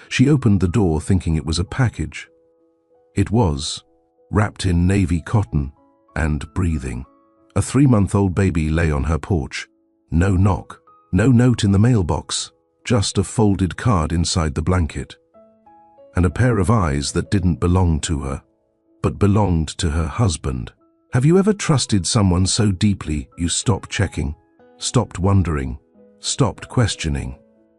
She opened the door thinking it was a package. It was, wrapped in navy cotton and breathing. A 3-month-old baby lay on her porch. No knock, no note in the mailbox, just a folded card inside the blanket. And a pair of eyes that didn't belong to her, but belonged to her husband. Have you ever trusted someone so deeply you stopped checking, stopped wondering, stopped questioning,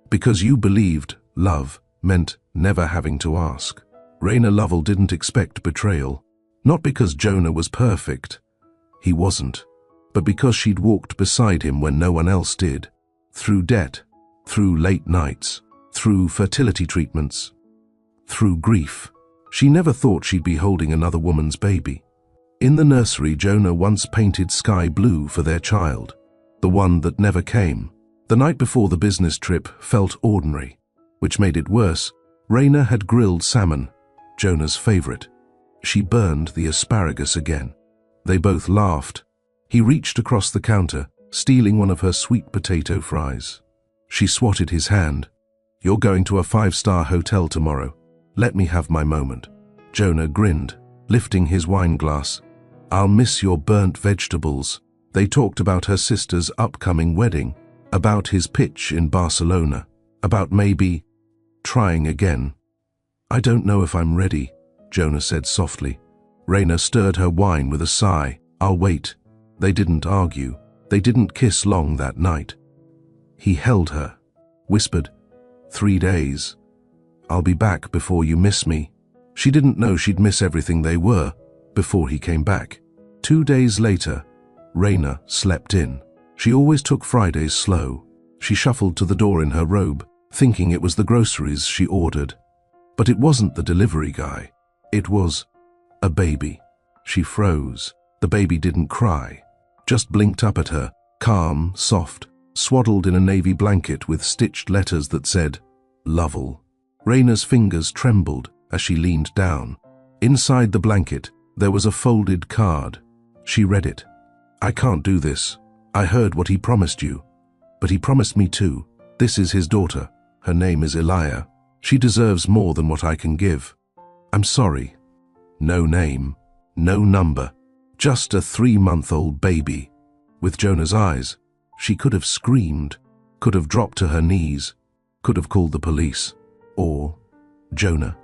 because you believed love meant never having to ask? Raina Lovell didn't expect betrayal, not because Jonah was perfect. He wasn't, but because she'd walked beside him when no one else did, through debt, through late nights, through fertility treatments, through grief. She never thought she'd be holding another woman's baby. In the nursery, Jonah once painted sky blue for their child, the one that never came. The night before the business trip felt ordinary, which made it worse. Raina had grilled salmon, Jonah's favorite. She burned the asparagus again. They both laughed. He reached across the counter, stealing one of her sweet potato fries. She swatted his hand. "You're going to a 5-star hotel tomorrow. Let me have my moment." Jonah grinned, lifting his wine glass. "I'll miss your burnt vegetables." They talked about her sister's upcoming wedding, about his pitch in Barcelona, about maybe trying again. "I don't know if I'm ready," Jonah said softly. Raina stirred her wine with a sigh. "I'll wait." They didn't argue. They didn't kiss long that night. He held her, whispered, "3 days. I'll be back before you miss me." She didn't know she'd miss everything they were before he came back. 2 days later, Raina slept in. She always took Fridays slow. She shuffled to the door in her robe, thinking it was the groceries she ordered. But it wasn't the delivery guy. It was a baby. She froze. The baby didn't cry, just blinked up at her, calm, soft, swaddled in a navy blanket with stitched letters that said, "Lovell." Raina's fingers trembled as she leaned down. Inside the blanket, there was a folded card. She read it. "I can't do this. I heard what he promised you. But he promised me too. This is his daughter. Her name is Elia. She deserves more than what I can give. I'm sorry." No name, no number, just a 3-month-old baby. With Jonah's eyes, she could have screamed, could have dropped to her knees, could have called the police. Or Jonah.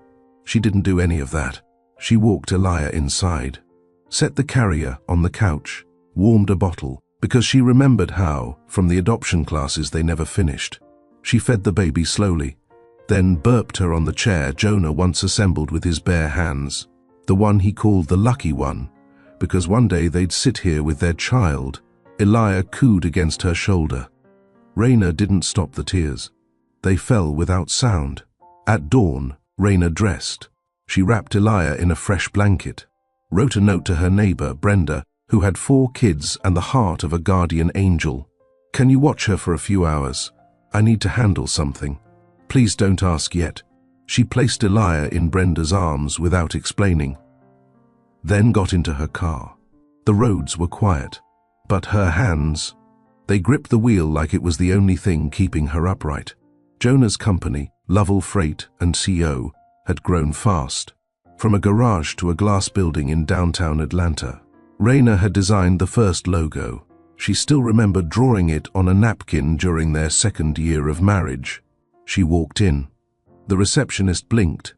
She didn't do any of that. She walked Elia inside, set the carrier on the couch, warmed a bottle, because she remembered how, from the adoption classes they never finished. She fed the baby slowly, then burped her on the chair Jonah once assembled with his bare hands, the one he called the lucky one, because one day they'd sit here with their child. Elia cooed against her shoulder. Raina didn't stop the tears. They fell without sound. At dawn, Raina dressed. She wrapped Elia in a fresh blanket, wrote a note to her neighbor, Brenda, who had 4 kids and the heart of a guardian angel. "Can you watch her for a few hours? I need to handle something. Please don't ask yet." She placed Elia in Brenda's arms without explaining, then got into her car. The roads were quiet, but her hands, they gripped the wheel like it was the only thing keeping her upright. Jonah's company, Lovell Freight and CO, had grown fast, from a garage to a glass building in downtown Atlanta. Raina had designed the first logo. She still remembered drawing it on a napkin during their 2nd year of marriage. She walked in. The receptionist blinked.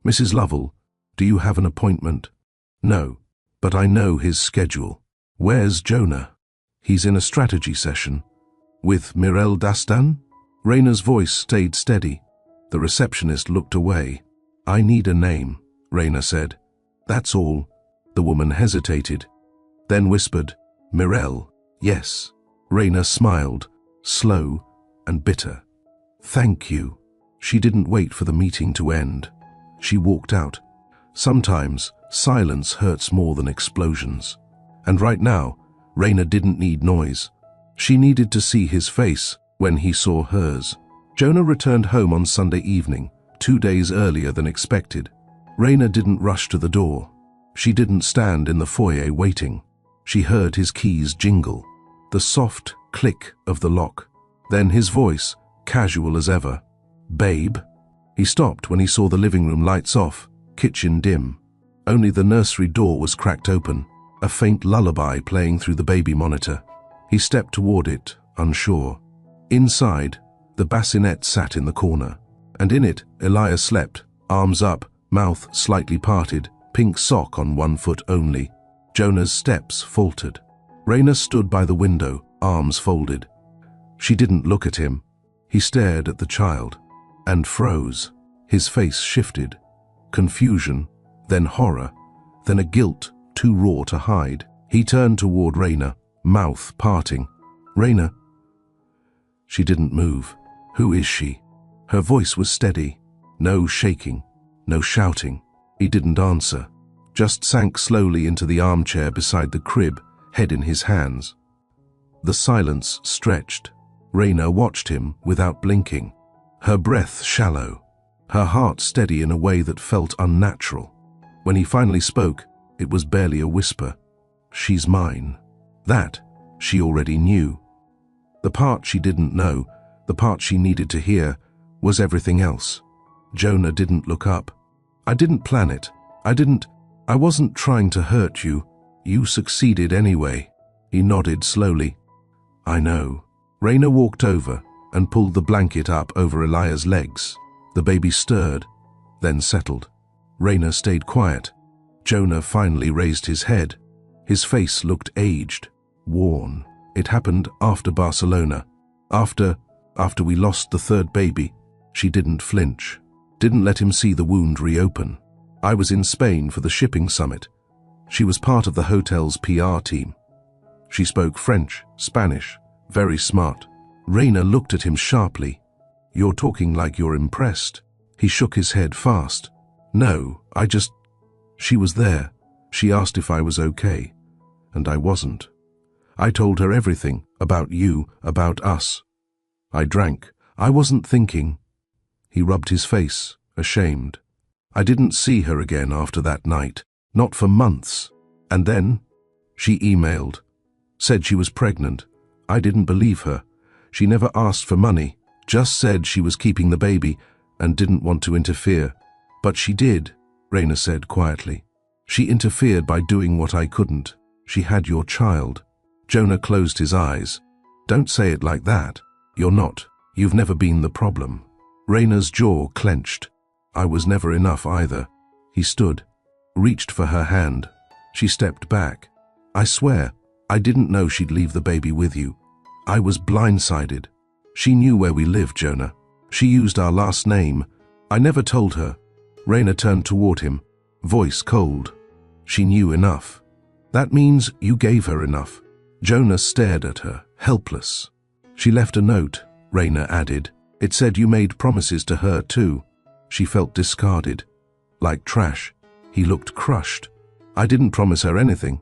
"Mrs. Lovell, do you have an appointment?" "No, but I know his schedule." "Where's Jonah?" "He's in a strategy session." "With Mirel Dastan?" Raina's voice stayed steady. The receptionist looked away. "I need a name," Raina said. "That's all." The woman hesitated, then whispered, "Mirel." "Yes." Raina smiled, slow and bitter. "Thank you." She didn't wait for the meeting to end. She walked out. Sometimes silence hurts more than explosions. And right now, Raina didn't need noise. She needed to see his face when he saw hers. Jonah returned home on Sunday evening, 2 days earlier than expected. Raina didn't rush to the door. She didn't stand in the foyer waiting. She heard his keys jingle, the soft click of the lock. Then his voice, casual as ever. "Babe?" He stopped when he saw the living room lights off, kitchen dim. Only the nursery door was cracked open, a faint lullaby playing through the baby monitor. He stepped toward it, unsure. Inside, the bassinet sat in the corner, and in it, Elia slept, arms up, mouth slightly parted, pink sock on one foot only. Jonah's steps faltered. Raina stood by the window, arms folded. She didn't look at him. He stared at the child, and froze. His face shifted. Confusion, then horror, then a guilt too raw to hide. He turned toward Raina, mouth parting. "Raina." She didn't move. "Who is she?" Her voice was steady. No shaking, no shouting. He didn't answer, just sank slowly into the armchair beside the crib, head in his hands. The silence stretched. Raina watched him without blinking, her breath shallow, her heart steady in a way that felt unnatural. When he finally spoke, it was barely a whisper. "She's mine." That she already knew. The part she didn't know, the part she needed to hear, was everything else. Jonah didn't look up. "I didn't plan it. I wasn't trying to hurt you. You succeeded anyway." He nodded slowly. "I know." Raina walked over and pulled the blanket up over Elia's legs. The baby stirred, then settled. Raina stayed quiet. Jonah finally raised his head. His face looked aged, worn. It happened after Barcelona. After we lost the third baby. She didn't flinch, didn't let him see the wound reopen. "I was in Spain for the shipping summit. She was part of the hotel's PR team. She spoke French, Spanish, very smart." Raina looked at him sharply. "You're talking like you're impressed." He shook his head fast. "No, she was there. She asked if I was okay, and I wasn't. I told her everything, about you, about us. I drank. I wasn't thinking." He rubbed his face, ashamed. "I didn't see her again after that night, not for months. And then she emailed, said she was pregnant. I didn't believe her. She never asked for money, just said she was keeping the baby and didn't want to interfere. But she did," Raina said quietly. "She interfered by doing what I couldn't. She had your child." Jonah closed his eyes. "Don't say it like that. You're not. You've never been the problem." Raina's jaw clenched. "I was never enough either." He stood, reached for her hand. She stepped back. "I swear, I didn't know she'd leave the baby with you. I was blindsided. She knew where we lived, Jonah. She used our last name. I never told her." Raina turned toward him, voice cold. "She knew enough." "That means you gave her enough." Jonah stared at her, helpless. "She left a note," Raina added. "It said you made promises to her too." She felt discarded, like trash. He looked crushed. "I didn't promise her anything.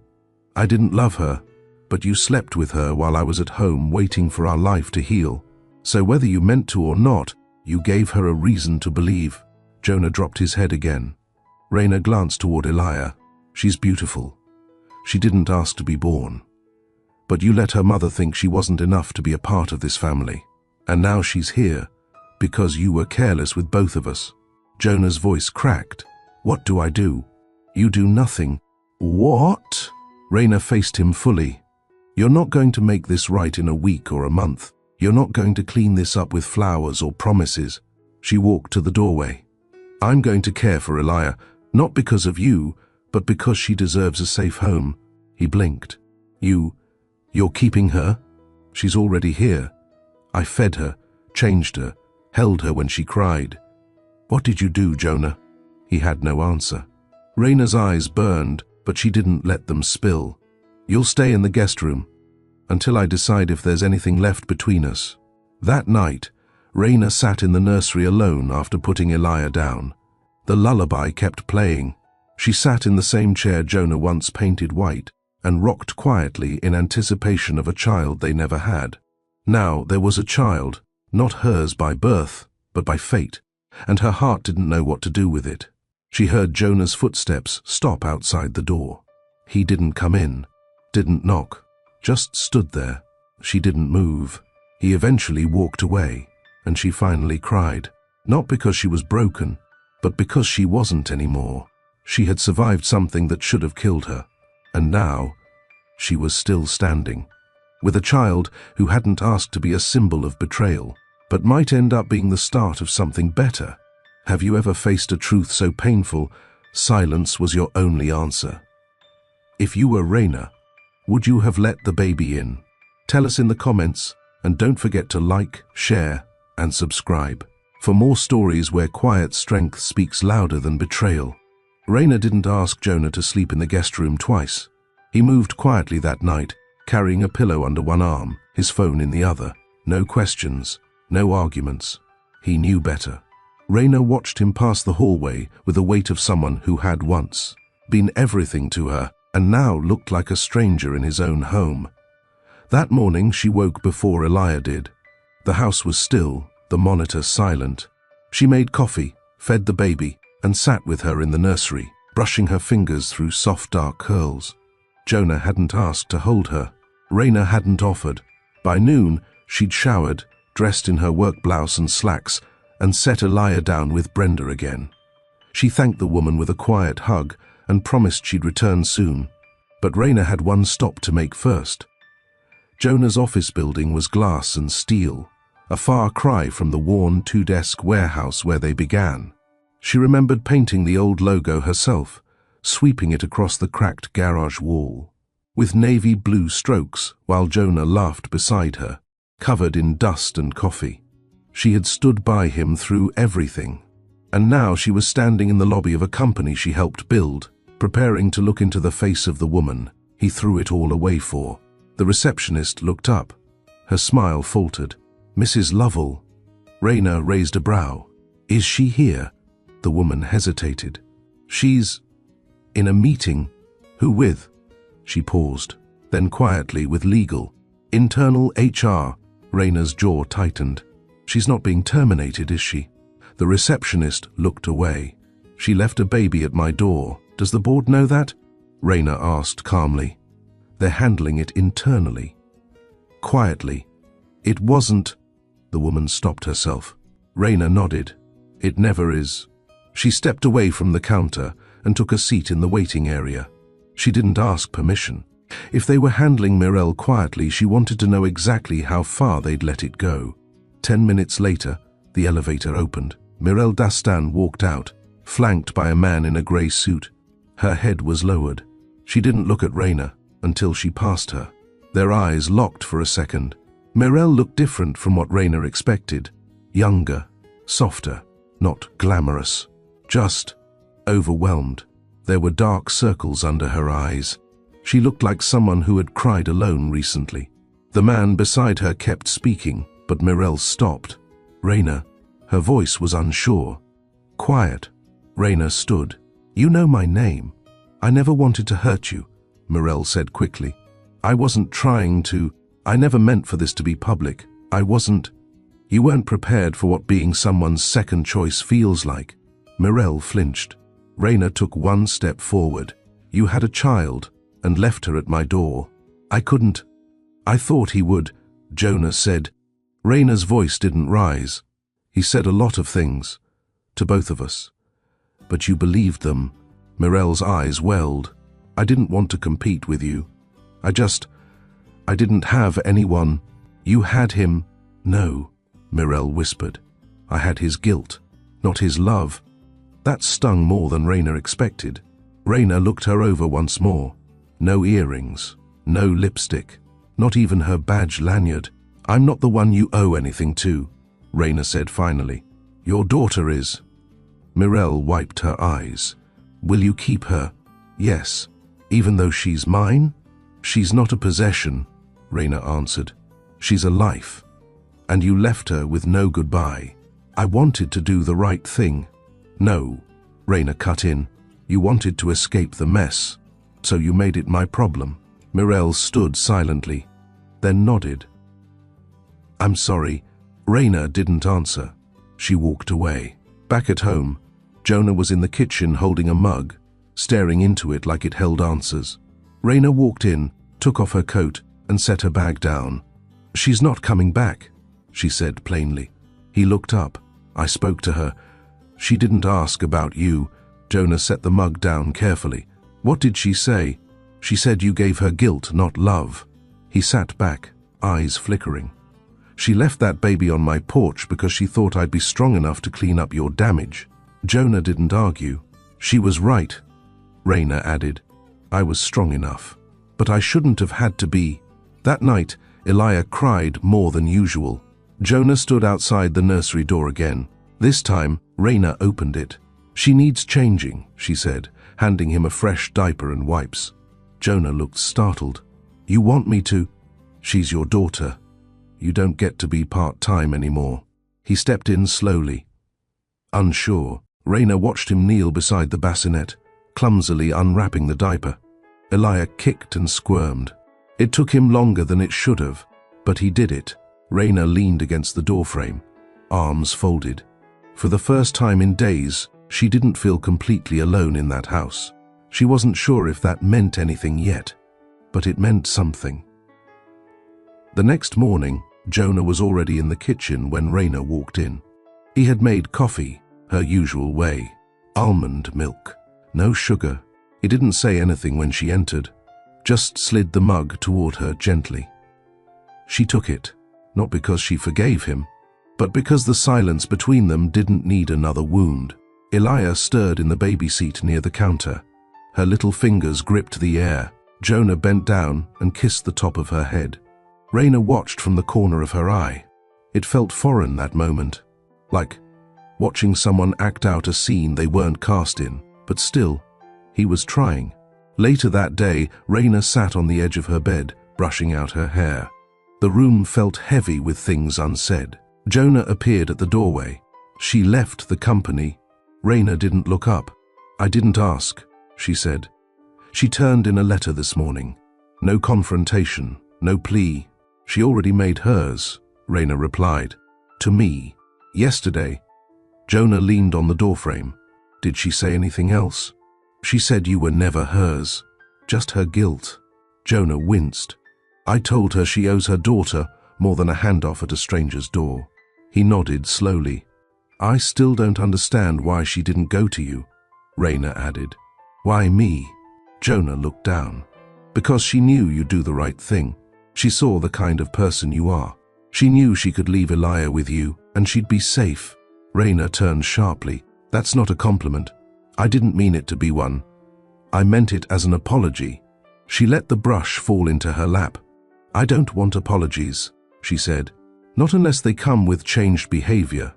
I didn't love her, but you slept with her while I was at home waiting for our life to heal. So whether you meant to or not, you gave her a reason to believe." Jonah dropped his head again. Raina glanced toward Elia. "She's beautiful. She didn't ask to be born. But you let her mother think she wasn't enough to be a part of this family. And now she's here, because you were careless with both of us." Jonah's voice cracked. "What do I do?" "You do nothing." "What?" Raina faced him fully. "You're not going to make this right in a week or a month. You're not going to clean this up with flowers or promises." She walked to the doorway. "I'm going to care for Elia, not because of you, but because she deserves a safe home." He blinked. You're keeping her?" "She's already here. I fed her, changed her, held her when she cried." "What did you do, Jonah?" He had no answer. Raina's eyes burned, but she didn't let them spill. "You'll stay in the guest room until I decide if there's anything left between us." That night, Raina sat in the nursery alone after putting Elia down. The lullaby kept playing. She sat in the same chair Jonah once painted white and rocked quietly in anticipation of a child they never had. Now there was a child, not hers by birth, but by fate, and her heart didn't know what to do with it. She heard Jonah's footsteps stop outside the door. He didn't come in, didn't knock, just stood there. She didn't move. He eventually walked away, and she finally cried. Not because she was broken, but because she wasn't anymore. She had survived something that should have killed her, and now she was still standing, with a child who hadn't asked to be a symbol of betrayal, but might end up being the start of something better. Have you ever faced a truth so painful, silence was your only answer? If you were Raina, would you have let the baby in? Tell us in the comments, and don't forget to like, share, and subscribe for more stories where quiet strength speaks louder than betrayal. Raina didn't ask Jonah to sleep in the guest room twice. He moved quietly that night, carrying a pillow under one arm, his phone in the other. No questions, no arguments. He knew better. Raina watched him pass the hallway with the weight of someone who had once been everything to her and now looked like a stranger in his own home. That morning she woke before Elia did. The house was still, the monitor silent. She made coffee, fed the baby, and sat with her in the nursery, brushing her fingers through soft dark curls. Jonah hadn't asked to hold her. Raina hadn't offered. By noon, she'd showered, dressed in her work blouse and slacks, and set Elia down with Brenda again. She thanked the woman with a quiet hug and promised she'd return soon. But Raina had one stop to make first. Jonah's office building was glass and steel, a far cry from the worn two-desk warehouse where they began. She remembered painting the old logo herself, sweeping it across the cracked garage wall, with navy blue strokes, while Jonah laughed beside her, covered in dust and coffee. She had stood by him through everything, and now she was standing in the lobby of a company she helped build, preparing to look into the face of the woman he threw it all away for. The receptionist looked up. Her smile faltered. "Mrs. Lovell." Raina raised a brow. "Is she here?" The woman hesitated. "She's in a meeting." "Who with?" She paused. Then quietly, "With legal. Internal HR." Raina's jaw tightened. "She's not being terminated, is she?" The receptionist looked away. "She left a baby at my door. Does the board know that?" Raina asked calmly. "They're handling it internally." Quietly. "It wasn't..." The woman stopped herself. Raina nodded. "It never is." She stepped away from the counter and took a seat in the waiting area. She didn't ask permission. If they were handling Mirelle quietly, she wanted to know exactly how far they'd let it go. 10 minutes later, the elevator opened. Mirelle Dastan walked out, flanked by a man in a grey suit. Her head was lowered. She didn't look at Raina until she passed her. Their eyes locked for a second. Mirelle looked different from what Raina expected. Younger, softer, not glamorous. Just overwhelmed. There were dark circles under her eyes. She looked like someone who had cried alone recently. The man beside her kept speaking, but Mirelle stopped. "Raina." Her voice was unsure. "Quiet." Raina stood. "You know my name. I never wanted to hurt you," Mirelle said quickly. "I wasn't trying to. I never meant for this to be public. I wasn't..." "You weren't prepared for what being someone's second choice feels like." Mirelle flinched. Raina took one step forward. "You had a child and left her at my door. I couldn't..." "I thought he would," Jonah said. Raina's voice didn't rise. "He said a lot of things, to both of us. But you believed them." Mirelle's eyes welled. "I didn't want to compete with you. I didn't have anyone." "You had him." "No," Mirelle whispered. "I had his guilt, not his love." That stung more than Raina expected. Raina looked her over once more. No earrings, no lipstick, not even her badge lanyard. "I'm not the one you owe anything to," Raina said finally. "Your daughter is." Mirelle wiped her eyes. "Will you keep her?" "Yes, even though she's mine." "She's not a possession," Raina answered. "She's a life. And you left her with no goodbye." "I wanted to do the right thing." "No," Raina cut in. "You wanted to escape the mess, so you made it my problem." Mirelle stood silently, then nodded. "I'm sorry." Raina didn't answer. She walked away. Back at home, Jonah was in the kitchen holding a mug, staring into it like it held answers. Raina walked in, took off her coat, and set her bag down. "She's not coming back," she said plainly. He looked up. I spoke to her. She didn't ask about you. Jonah set the mug down carefully. What did she say? She said you gave her guilt, not love. He sat back, eyes flickering. She left that baby on my porch because she thought I'd be strong enough to clean up your damage. Jonah didn't argue. She was right, Raina added. I was strong enough. But I shouldn't have had to be. That night, Elia cried more than usual. Jonah stood outside the nursery door again. This time, Raina opened it. She needs changing, she said, handing him a fresh diaper and wipes. Jonah looked startled. You want me to? She's your daughter. You don't get to be part-time anymore. He stepped in slowly. Unsure, Raina watched him kneel beside the bassinet, clumsily unwrapping the diaper. Elia kicked and squirmed. It took him longer than it should have, but he did it. Raina leaned against the doorframe, arms folded. For the first time in days, she didn't feel completely alone in that house. She wasn't sure if that meant anything yet, but it meant something. The next morning, Jonah was already in the kitchen when Raina walked in. He had made coffee, her usual way. Almond milk, no sugar. He didn't say anything when she entered, just slid the mug toward her gently. She took it, not because she forgave him, but because the silence between them didn't need another wound. Elia stirred in the baby seat near the counter. Her little fingers gripped the air. Jonah bent down and kissed the top of her head. Raina watched from the corner of her eye. It felt foreign that moment, like watching someone act out a scene they weren't cast in, but still, he was trying. Later that day, Raina sat on the edge of her bed, brushing out her hair. The room felt heavy with things unsaid. Jonah appeared at the doorway. She left the company. Raina didn't look up. I didn't ask, she said. She turned in a letter this morning. No confrontation, no plea. She already made hers, Raina replied. To me. Yesterday. Jonah leaned on the doorframe. Did she say anything else? She said you were never hers, just her guilt. Jonah winced. I told her she owes her daughter more than a handoff at a stranger's door. He nodded slowly. I still don't understand why she didn't go to you, Raina added. Why me? Jonah looked down. Because she knew you'd do the right thing. She saw the kind of person you are. She knew she could leave Elia with you, and she'd be safe. Raina turned sharply. That's not a compliment. I didn't mean it to be one. I meant it as an apology. She let the brush fall into her lap. I don't want apologies, she said. Not unless they come with changed behavior.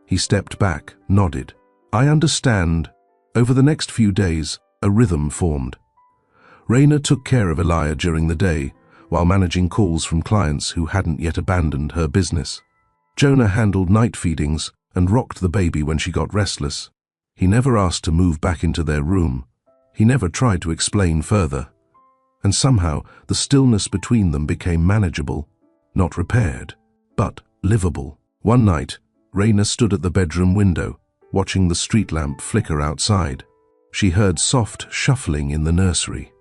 He stepped back, nodded. I understand. Over the next few days, a rhythm formed. Raina took care of Elia during the day, while managing calls from clients who hadn't yet abandoned her business. Jonah handled night feedings and rocked the baby when she got restless. He never asked to move back into their room. He never tried to explain further. And somehow, the stillness between them became manageable, not repaired, but livable. One night, Raina stood at the bedroom window, watching the street lamp flicker outside. She heard soft shuffling in the nursery,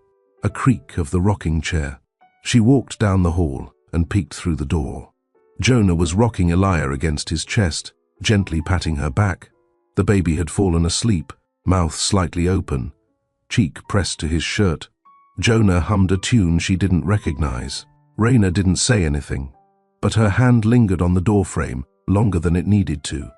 a creak of the rocking chair. She walked down the hall and peeked through the door. Jonah was rocking Elia against his chest, gently patting her back. The baby had fallen asleep, mouth slightly open, cheek pressed to his shirt. Jonah hummed a tune she didn't recognize. Raina didn't say anything, but her hand lingered on the doorframe longer than it needed to.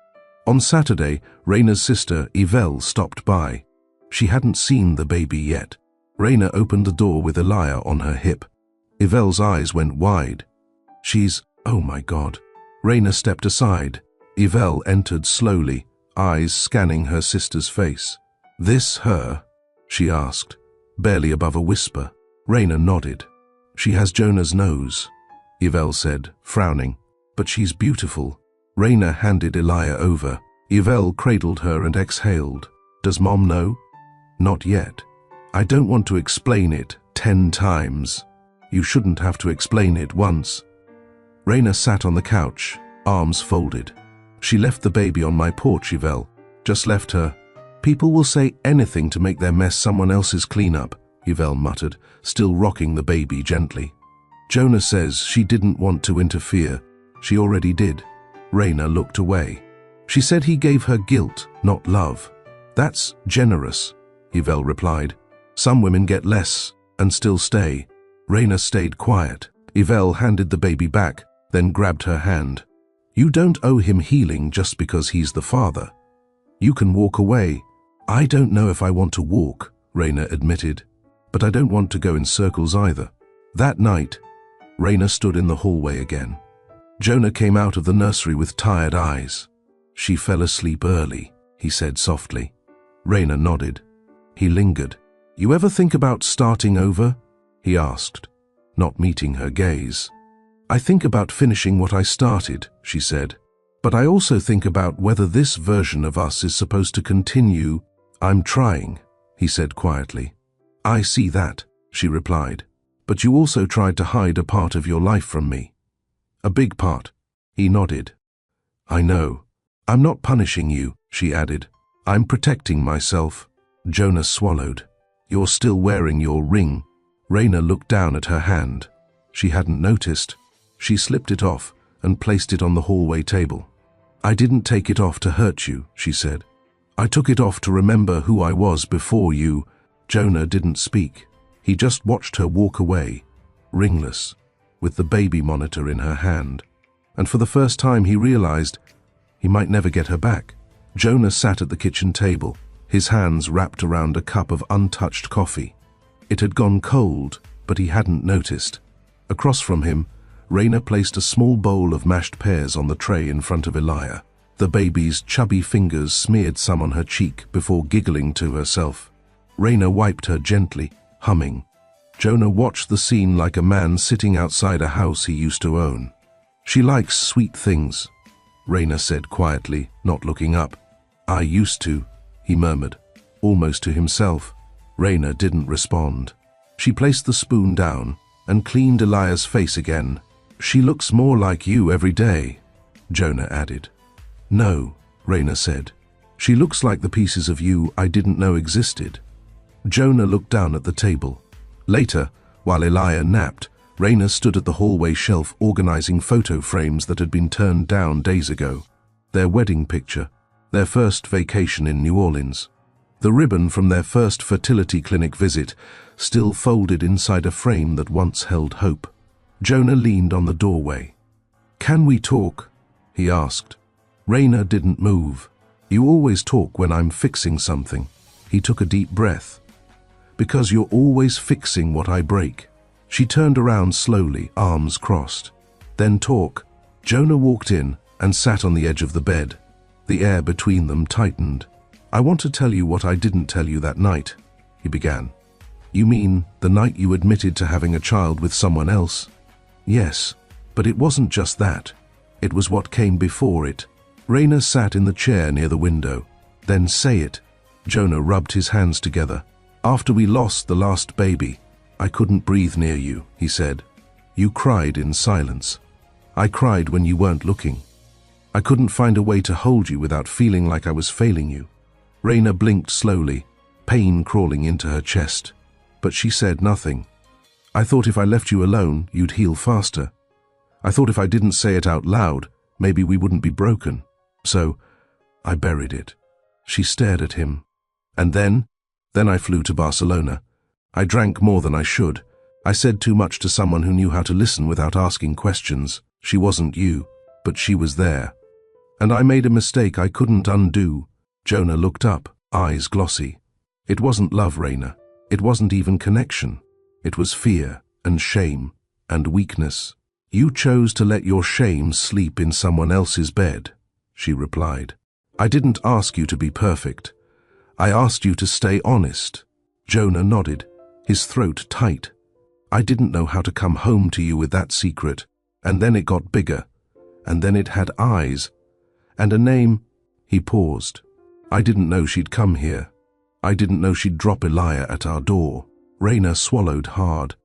On Saturday, Raina's sister, Yvelle, stopped by. She hadn't seen the baby yet. Raina opened the door with Elia on her hip. Yvelle's eyes went wide. Oh my God. Raina stepped aside. Yvelle entered slowly, eyes scanning her sister's face. This her? She asked, barely above a whisper. Raina nodded. She has Jonah's nose, Yvelle said, frowning. But she's beautiful. Raina handed Elia over. Yvelle cradled her and exhaled. Does Mom know? Not yet. I don't want to explain it 10 times. You shouldn't have to explain it once. Raina sat on the couch, arms folded. She left the baby on my porch, Yvelle. Just left her. People will say anything to make their mess someone else's cleanup, Yvelle muttered, still rocking the baby gently. Jonah says she didn't want to interfere. She already did. Raina looked away. She said he gave her guilt, not love. That's generous, Yvel replied. Some women get less and still stay. Raina stayed quiet. Yvel handed the baby back, then grabbed her hand. You don't owe him healing just because he's the father. You can walk away. I don't know if I want to walk, Raina admitted, but I don't want to go in circles either. That night, Raina stood in the hallway again. Jonah came out of the nursery with tired eyes. She fell asleep early, he said softly. Raina nodded. He lingered. You ever think about starting over? He asked, not meeting her gaze. I think about finishing what I started, she said. But I also think about whether this version of us is supposed to continue. I'm trying, he said quietly. I see that, she replied. But you also tried to hide a part of your life from me. A big part. He nodded. I know. I'm not punishing you, she added. I'm protecting myself. Jonah swallowed. You're still wearing your ring. Raina looked down at her hand. She hadn't noticed. She slipped it off and placed it on the hallway table. I didn't take it off to hurt you, she said. I took it off to remember who I was before you. Jonah didn't speak. He just watched her walk away, ringless, with the baby monitor in her hand. And for the first time he realized he might never get her back. Jonah sat at the kitchen table, his hands wrapped around a cup of untouched coffee. It had gone cold, but he hadn't noticed. Across from him, Raina placed a small bowl of mashed pears on the tray in front of Elia. The baby's chubby fingers smeared some on her cheek before giggling to herself. Raina wiped her gently, humming. Jonah watched the scene like a man sitting outside a house he used to own. She likes sweet things, Raina said quietly, not looking up. I used to, he murmured, almost to himself. Raina didn't respond. She placed the spoon down and cleaned Elia's face again. She looks more like you every day, Jonah added. No, Raina said. She looks like the pieces of you I didn't know existed. Jonah looked down at the table. Later, while Elia napped, Raina stood at the hallway shelf organizing photo frames that had been turned down days ago. Their wedding picture, their first vacation in New Orleans, the ribbon from their first fertility clinic visit, still folded inside a frame that once held hope. Jonah leaned on the doorway. Can we talk? He asked. Raina didn't move. You always talk when I'm fixing something. He took a deep breath. Because you're always fixing what I break. She turned around slowly, arms crossed. Then talk. Jonah walked in and sat on the edge of the bed. The air between them tightened. I want to tell you what I didn't tell you that night, he began. You mean the night you admitted to having a child with someone else? Yes, but it wasn't just that. It was what came before it. Raina sat in the chair near the window. Then say it. Jonah rubbed his hands together. After we lost the last baby, I couldn't breathe near you, he said. You cried in silence. I cried when you weren't looking. I couldn't find a way to hold you without feeling like I was failing you. Raina blinked slowly, pain crawling into her chest. But she said nothing. I thought if I left you alone, you'd heal faster. I thought if I didn't say it out loud, maybe we wouldn't be broken. So, I buried it. She stared at him. And then I flew to Barcelona. I drank more than I should. I said too much to someone who knew how to listen without asking questions. She wasn't you, but she was there. And I made a mistake I couldn't undo. Jonah looked up, eyes glossy. It wasn't love, Raina. It wasn't even connection. It was fear and shame and weakness. You chose to let your shame sleep in someone else's bed, she replied. I didn't ask you to be perfect. I asked you to stay honest. Jonah nodded, his throat tight. I didn't know how to come home to you with that secret, and then it got bigger, and then it had eyes, and a name. He paused. I didn't know she'd come here. I didn't know she'd drop Elia at our door. Raina swallowed hard.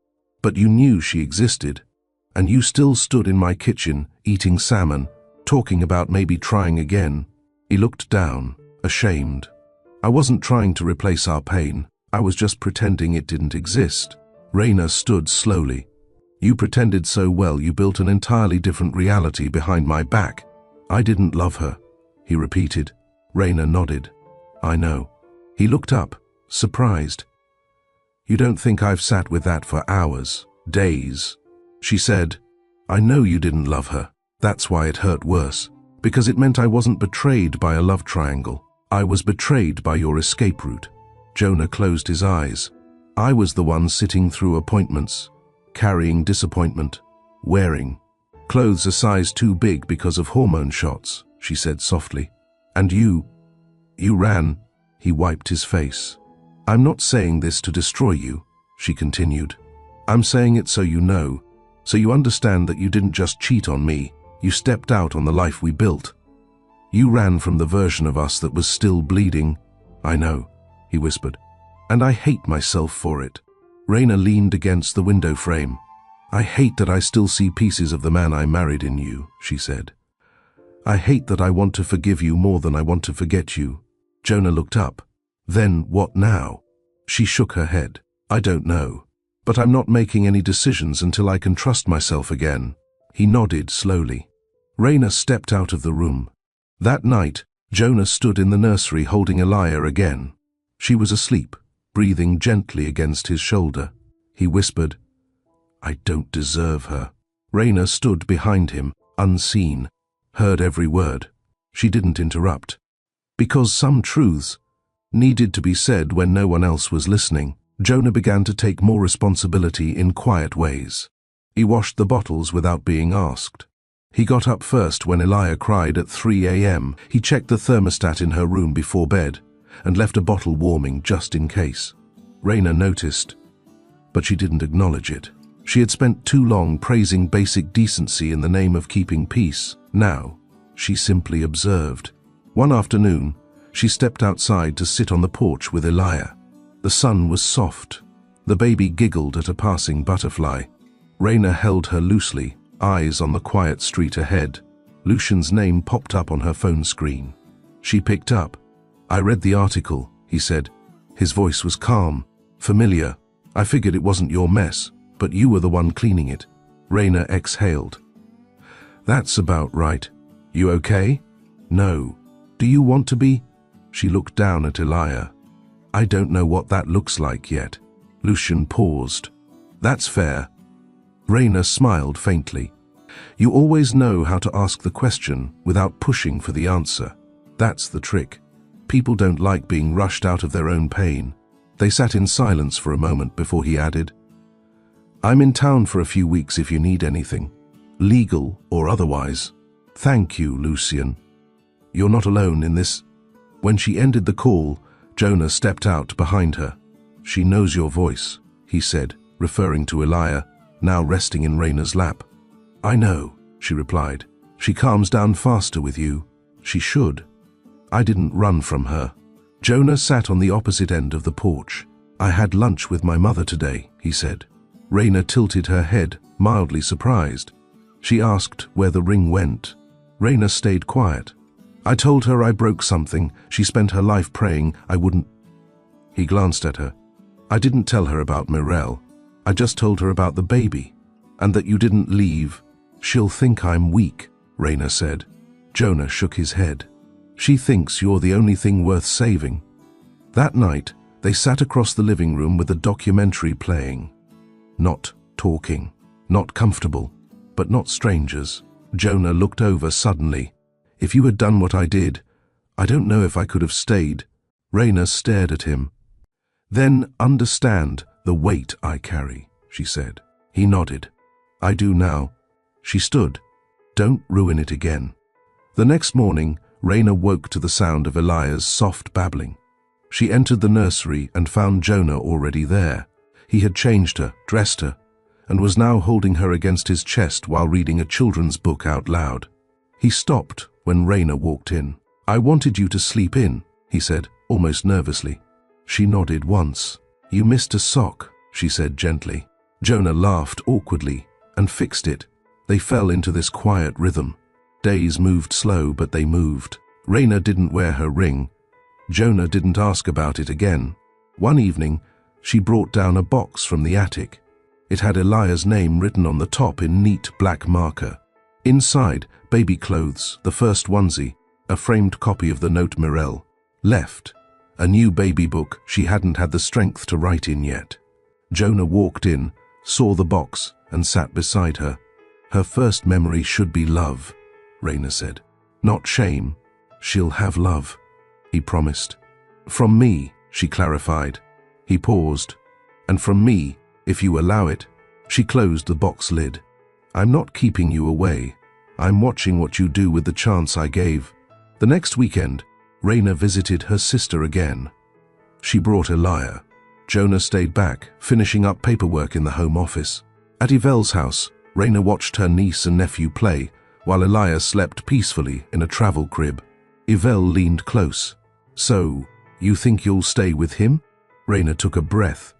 But you knew she existed, and you still stood in my kitchen, eating salmon, talking about maybe trying again. He looked down, ashamed. I wasn't trying to replace our pain. I was just pretending it didn't exist. Raina stood slowly. You pretended so well you built an entirely different reality behind my back. I didn't love her. he repeated. Raina nodded. I know. He looked up, surprised. You don't think I've sat with that for hours, days? She said, I know you didn't love her. That's why it hurt worse. Because it meant I wasn't betrayed by a love triangle. I was betrayed by your escape route. Jonah closed his eyes. I was the one sitting through appointments, carrying disappointment, wearing clothes a size too big because of hormone shots, she said softly. And you ran. He wiped his face. I'm not saying this to destroy you, she continued. I'm saying it so you know, so you understand that you didn't just cheat on me, you stepped out on the life we built. You ran from the version of us that was still bleeding. I know, he whispered, and I hate myself for it. Raina leaned against the window frame. I hate that I still see pieces of the man I married in you, she said. I hate that I want to forgive you more than I want to forget you. Jonah looked up. Then what now? She shook her head. I don't know. But I'm not making any decisions until I can trust myself again. He nodded slowly. Raina stepped out of the room. That night, Jonah stood in the nursery holding Elia again. She was asleep, breathing gently against his shoulder. He whispered, I don't deserve her. Raina stood behind him, unseen, heard every word. She didn't interrupt. Because some truths needed to be said when no one else was listening, Jonah began to take more responsibility in quiet ways. He washed the bottles without being asked. He got up first when Elia cried at 3 a.m. He checked the thermostat in her room before bed and left a bottle warming just in case. Raina noticed, but she didn't acknowledge it. She had spent too long praising basic decency in the name of keeping peace. Now, she simply observed. One afternoon, she stepped outside to sit on the porch with Elia. The sun was soft. The baby giggled at a passing butterfly. Raina held her loosely, eyes on the quiet street ahead. Lucian's name popped up on her phone screen. She picked up. I read the article, he said. His voice was calm, familiar. I figured it wasn't your mess, but you were the one cleaning it. Raina exhaled. That's about right. You okay? No. Do you want to be? She looked down at Elia. I don't know what that looks like yet. Lucian paused. That's fair. Raina smiled faintly. You always know how to ask the question without pushing for the answer. That's the trick. People don't like being rushed out of their own pain. They sat in silence for a moment before he added, I'm in town for a few weeks if you need anything, legal or otherwise. Thank you, Lucian. You're not alone in this. When she ended the call, Jonah stepped out behind her. She knows your voice, he said, referring to Elia, now resting in Raina's lap. I know, she replied. She calms down faster with you. She should. I didn't run from her. Jonah sat on the opposite end of the porch. I had lunch with my mother today, he said. Raina tilted her head, mildly surprised. She asked where the ring went. Raina stayed quiet. I told her I broke something. She spent her life praying I wouldn't. He glanced at her. I didn't tell her about Mirelle. I just told her about the baby, and that you didn't leave. She'll think I'm weak, Raina said. Jonah shook his head. She thinks you're the only thing worth saving. That night, they sat across the living room with a documentary playing. Not talking, not comfortable, but not strangers. Jonah looked over suddenly. If you had done what I did, I don't know if I could have stayed. Raina stared at him. Then understand the weight I carry, she said. He nodded. I do now. She stood. Don't ruin it again. The next morning, Raina woke to the sound of Elia's soft babbling. She entered the nursery and found Jonah already there. He had changed her, dressed her, and was now holding her against his chest while reading a children's book out loud. He stopped when Raina walked in. I wanted you to sleep in, he said, almost nervously. She nodded once. You missed a sock, she said gently. Jonah laughed awkwardly and fixed it. They fell into this quiet rhythm. Days moved slow, but they moved. Raina didn't wear her ring. Jonah didn't ask about it again. One evening, she brought down a box from the attic. It had Elia's name written on the top in neat black marker. Inside, baby clothes, the first onesie, a framed copy of the note Mirelle left, a new baby book she hadn't had the strength to write in yet. Jonah walked in, saw the box, and sat beside her. Her first memory should be love, Raina said. Not shame. She'll have love, he promised. From me, she clarified. He paused. And from me, if you allow it. She closed the box lid. I'm not keeping you away. I'm watching what you do with the chance I gave. The next weekend, Raina visited her sister again. She brought Elia. Jonah stayed back, finishing up paperwork in the home office. At Yvelle's house, Raina watched her niece and nephew play, while Elia slept peacefully in a travel crib. Yvelle leaned close. So, you think you'll stay with him? Raina took a breath.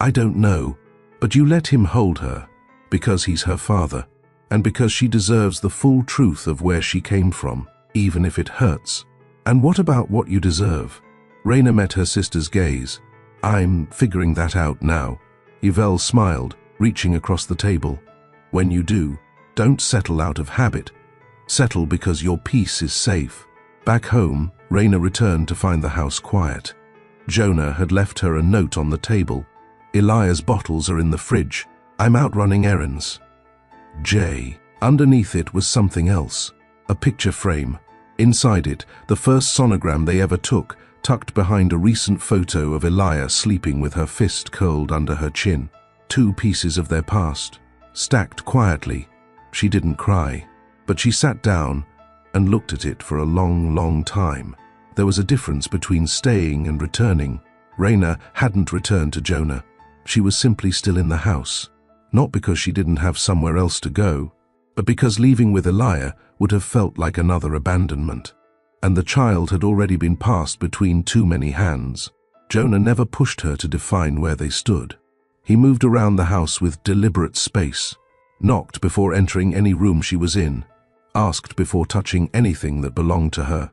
I don't know, but you let him hold her, because he's her father, and because she deserves the full truth of where she came from, even if it hurts. And what about what you deserve? Raina met her sister's gaze. I'm figuring that out now. Yvelle smiled, reaching across the table. When you do, don't settle out of habit. Settle because your peace is safe. Back home, Raina returned to find the house quiet. Jonah had left her a note on the table. Elia's bottles are in the fridge. I'm out running errands. J. Underneath it was something else. A picture frame. Inside it, the first sonogram they ever took, tucked behind a recent photo of Elia sleeping with her fist curled under her chin. 2 pieces of their past, stacked quietly. She didn't cry, but she sat down and looked at it for a long, long time. There was a difference between staying and returning. Raina hadn't returned to Jonah. She was simply still in the house, not because she didn't have somewhere else to go, but because leaving with Elia would have felt like another abandonment. And the child had already been passed between too many hands. Jonah never pushed her to define where they stood. He moved around the house with deliberate space, knocked before entering any room she was in, asked before touching anything that belonged to her.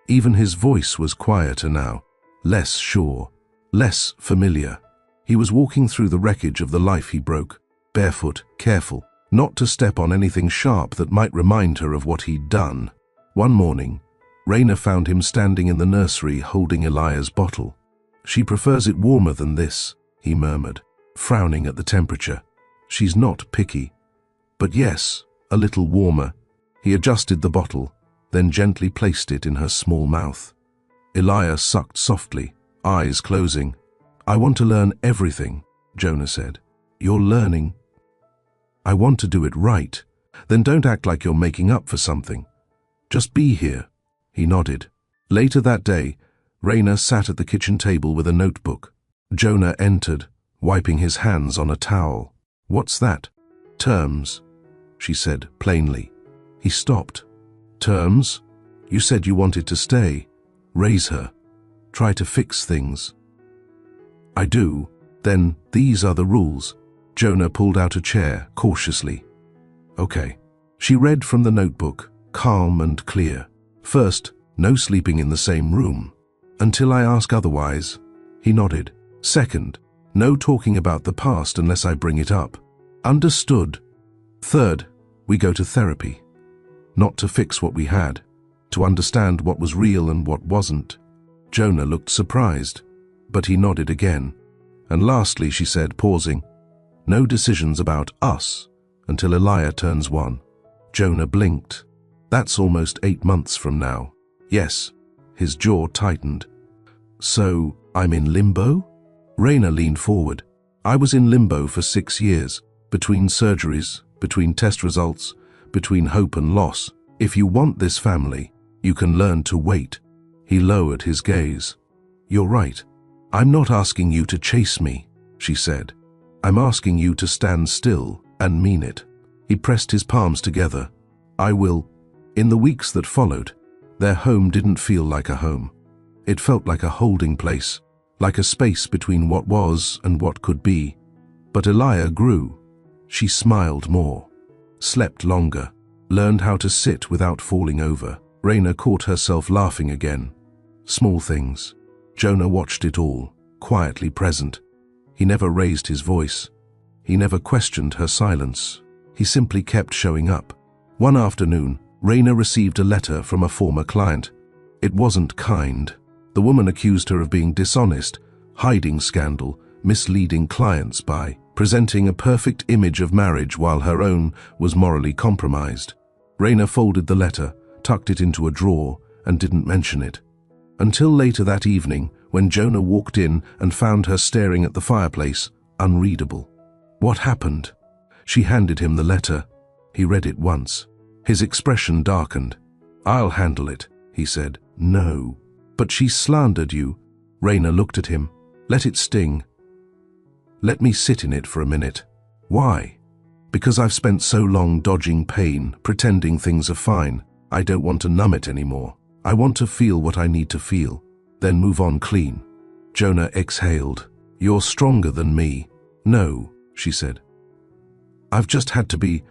Even his voice was quieter now, less sure, less familiar. He was walking through the wreckage of the life he broke, barefoot, careful, not to step on anything sharp that might remind her of what he'd done. One morning, Raina found him standing in the nursery holding Elia's bottle. She prefers it warmer than this, he murmured, frowning at the temperature. She's not picky. But yes, a little warmer. He adjusted the bottle, then gently placed it in her small mouth. Elia sucked softly, eyes closing. I want to learn everything, Jonah said. You're learning. I want to do it right. Then don't act like you're making up for something. Just be here. He nodded. Later that day, Raina sat at the kitchen table with a notebook. Jonah entered, wiping his hands on a towel. What's that? Terms, she said plainly. He stopped. Terms? You said you wanted to stay. Raise her. Try to fix things. I do. Then these are the rules. Jonah pulled out a chair, cautiously. Okay. She read from the notebook, calm and clear. First, no sleeping in the same room. Until I ask otherwise. He nodded. Second, no talking about the past unless I bring it up. Understood. Third, we go to therapy. Not to fix what we had, to understand what was real and what wasn't. Jonah looked surprised, but he nodded again. And lastly, she said, pausing, no decisions about us until Elia turns 1. Jonah blinked. That's almost 8 months from now. Yes, his jaw tightened. So, I'm in limbo? Raina leaned forward. I was in limbo for 6 years, between surgeries, between test results, between hope and loss. If you want this family, you can learn to wait. He lowered his gaze. You're right. I'm not asking you to chase me, she said. I'm asking you to stand still and mean it. He pressed his palms together. I will. In the weeks that followed, their home didn't feel like a home. It felt like a holding place, like a space between what was and what could be. But Elia grew. She smiled more, slept longer, learned how to sit without falling over. Raina caught herself laughing again. Small things. Jonah watched it all, quietly present. He never raised his voice. He never questioned her silence. He simply kept showing up. One afternoon, Raina received a letter from a former client. It wasn't kind. The woman accused her of being dishonest, hiding scandal, misleading clients by presenting a perfect image of marriage while her own was morally compromised. Raina folded the letter, tucked it into a drawer, and didn't mention it. Until later that evening, when Jonah walked in and found her staring at the fireplace, unreadable. What happened? She handed him the letter. He read it once. His expression darkened. "I'll handle it," he said. "No." "But she slandered you." Raina looked at him. "Let it sting. Let me sit in it for a minute." "Why?" "Because I've spent so long dodging pain, pretending things are fine. I don't want to numb it anymore. I want to feel what I need to feel, then move on clean." Jonah exhaled. "You're stronger than me." "No," she said. "I've just had to be."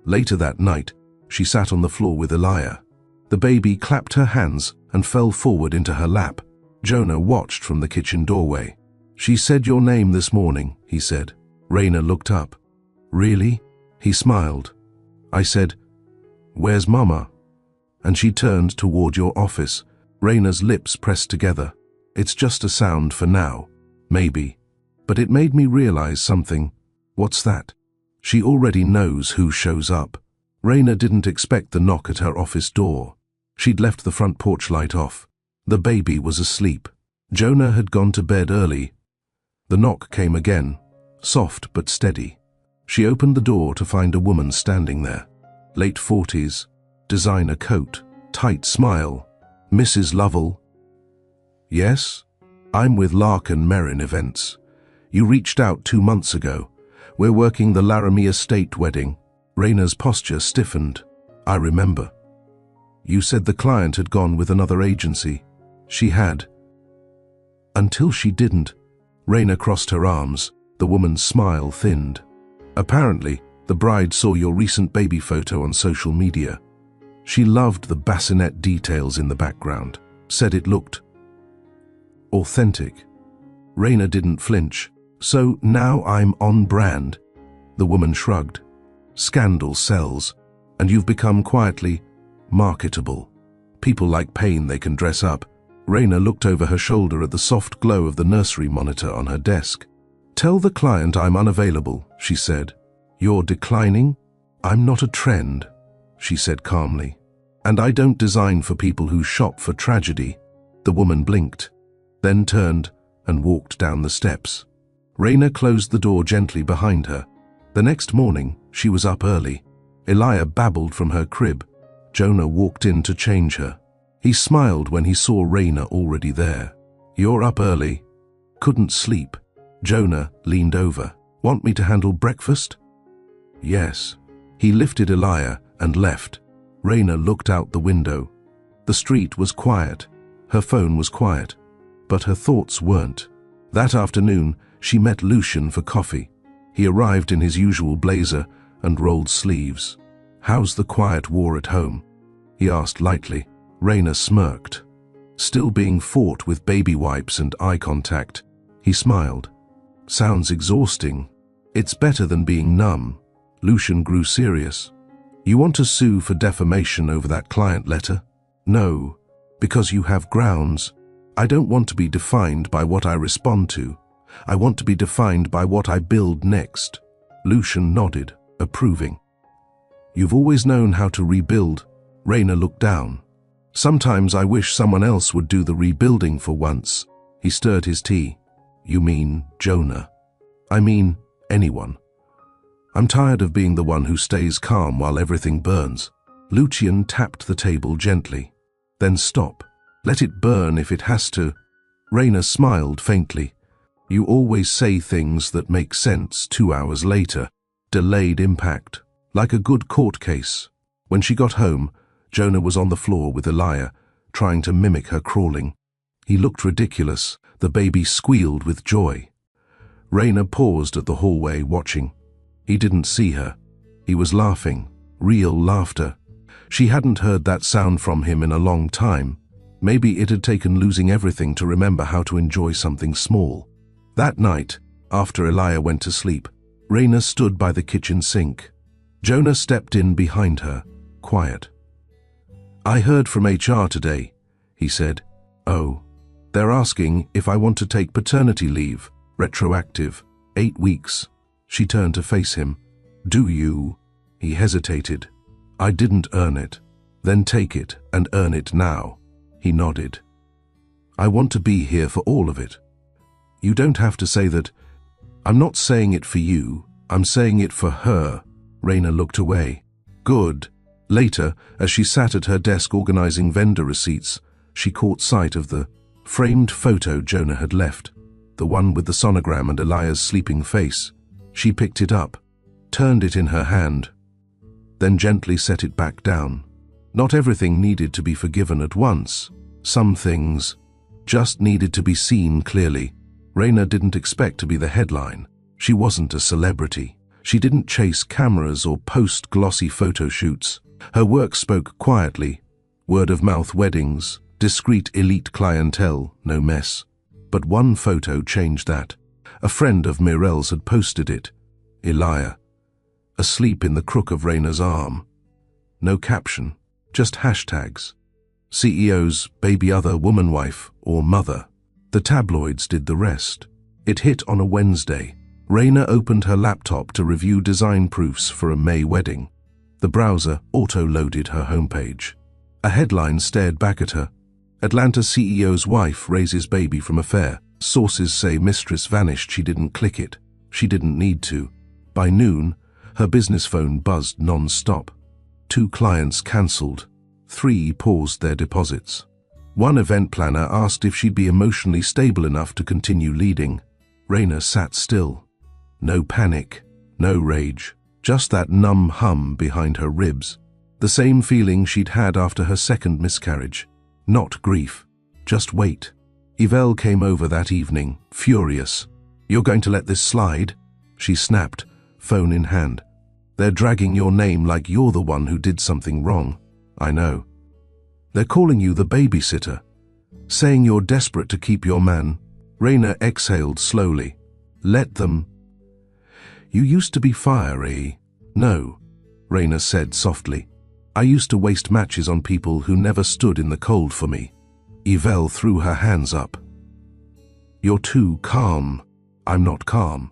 Later that night, she sat on the floor with Elia. The baby clapped her hands and fell forward into her lap. Jonah watched from the kitchen doorway. "She said your name this morning," he said. Raina looked up. "Really?" He smiled. "I said, 'Where's Mama?' And she turned toward your office." Raina's lips pressed together. "It's just a sound for now. Maybe. But it made me realize something." "What's that?" "She already knows who shows up." Raina didn't expect the knock at her office door. She'd left the front porch light off. The baby was asleep. Jonah had gone to bed early. The knock came again, soft but steady. She opened the door to find a woman standing there. Late 40s, designer coat, tight smile. "Mrs. Lovell?" "Yes, I'm with Larkin Merrin Events. You reached out 2 months ago. We're working the Laramie Estate wedding." Raina's posture stiffened. "I remember. You said the client had gone with another agency." She had. Until she didn't. Raina crossed her arms. The woman's smile thinned. "Apparently, the bride saw your recent baby photo on social media. She loved the bassinet details in the background, said it looked authentic." Raina didn't flinch. "So now I'm on brand." The woman shrugged. "Scandal sells, and you've become quietly marketable. People like pain they can dress up." Raina looked over her shoulder at the soft glow of the nursery monitor on her desk. "Tell the client I'm unavailable," she said. "You're declining?" "I'm not a trend," she said calmly. "And I don't design for people who shop for tragedy." The woman blinked, then turned and walked down the steps. Raina closed the door gently behind her. The next morning, she was up early. Elia babbled from her crib. Jonah walked in to change her. He smiled when he saw Raina already there. "You're up early." "Couldn't sleep." Jonah leaned over. "Want me to handle breakfast?" "Yes." He lifted Elia and left. Raina looked out the window. The street was quiet. Her phone was quiet. But her thoughts weren't. That afternoon, she met Lucian for coffee. He arrived in his usual blazer and rolled sleeves. "How's the quiet war at home?" he asked lightly. Raina smirked. "Still being fought with baby wipes and eye contact." He smiled. "Sounds exhausting." "It's better than being numb." Lucian grew serious. "You want to sue for defamation over that client letter?" "No, because you have grounds. I don't want to be defined by what I respond to. I want to be defined by what I build next." Lucian nodded, approving. "You've always known how to rebuild." Raina looked down. "Sometimes I wish someone else would do the rebuilding for once." He stirred his tea. "You mean Jonah?" "I mean anyone. I'm tired of being the one who stays calm while everything burns." Lucian tapped the table gently. "Then stop. Let it burn if it has to." Raina smiled faintly. "You always say things that make sense 2 hours later. Delayed impact. Like a good court case." When she got home, Jonah was on the floor with Elia, trying to mimic her crawling. He looked ridiculous. The baby squealed with joy. Raina paused at the hallway, watching. He didn't see her. He was laughing. Real laughter. She hadn't heard that sound from him in a long time. Maybe it had taken losing everything to remember how to enjoy something small. That night, after Elia went to sleep, Raina stood by the kitchen sink. Jonah stepped in behind her, quiet. I heard from HR today, he said. Oh, they're asking if I want to take paternity leave, retroactive, 8 weeks. She turned to face him. Do you? He hesitated. I didn't earn it. Then take it and earn it now. He nodded. I want to be here for all of it. You don't have to say that. I'm not saying it for you. I'm saying it for her. Raina looked away. Good. Later, as she sat at her desk organizing vendor receipts, she caught sight of the framed photo Jonah had left, the one with the sonogram and Elia's sleeping face. She picked it up, turned it in her hand, then gently set it back down. Not everything needed to be forgiven at once. Some things just needed to be seen clearly. Raina didn't expect to be the headline. She wasn't a celebrity. She didn't chase cameras or post glossy photo shoots. Her work spoke quietly. Word-of-mouth weddings, discreet elite clientele, no mess. But one photo changed that. A friend of Mirel's had posted it. Elia, asleep in the crook of Raina's arm. No caption, just hashtags. CEO's baby other woman wife or mother. The tabloids did the rest. It hit on a Wednesday. Raina opened her laptop to review design proofs for a May wedding. The browser auto-loaded her homepage. A headline stared back at her. Atlanta CEO's wife raises baby from affair. Sources say mistress vanished. She didn't click it. She didn't need to. By noon, her business phone buzzed non-stop. 2 clients cancelled. 3 paused their deposits. One event planner asked if she'd be emotionally stable enough to continue leading. Raina sat still. No panic, no rage, just that numb hum behind her ribs. The same feeling she'd had after her second miscarriage. Not grief, just wait. Yvelle came over that evening, furious. You're going to let this slide? She snapped, phone in hand. They're dragging your name like you're the one who did something wrong. I know. They're calling you the babysitter, saying you're desperate to keep your man. Raina exhaled slowly. Let them. You used to be fiery. No, Raina said softly. I used to waste matches on people who never stood in the cold for me. Yvelle threw her hands up. You're too calm. I'm not calm.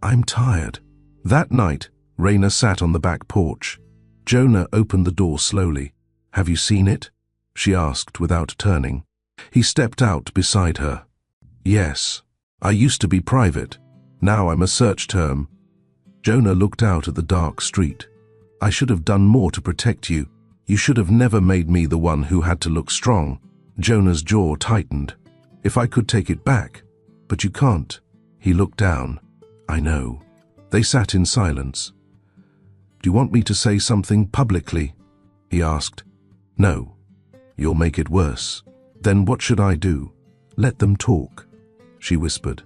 I'm tired. That night, Raina sat on the back porch. Jonah opened the door slowly. Have you seen it? She asked without turning. He stepped out beside her. Yes. I used to be private. Now I'm a search term. Jonah looked out at the dark street. I should have done more to protect you. You should have never made me the one who had to look strong. Jonah's jaw tightened. If I could take it back. But you can't. He looked down. I know. They sat in silence. Do you want me to say something publicly? He asked. No. You'll make it worse. Then what should I do? Let them talk, she whispered.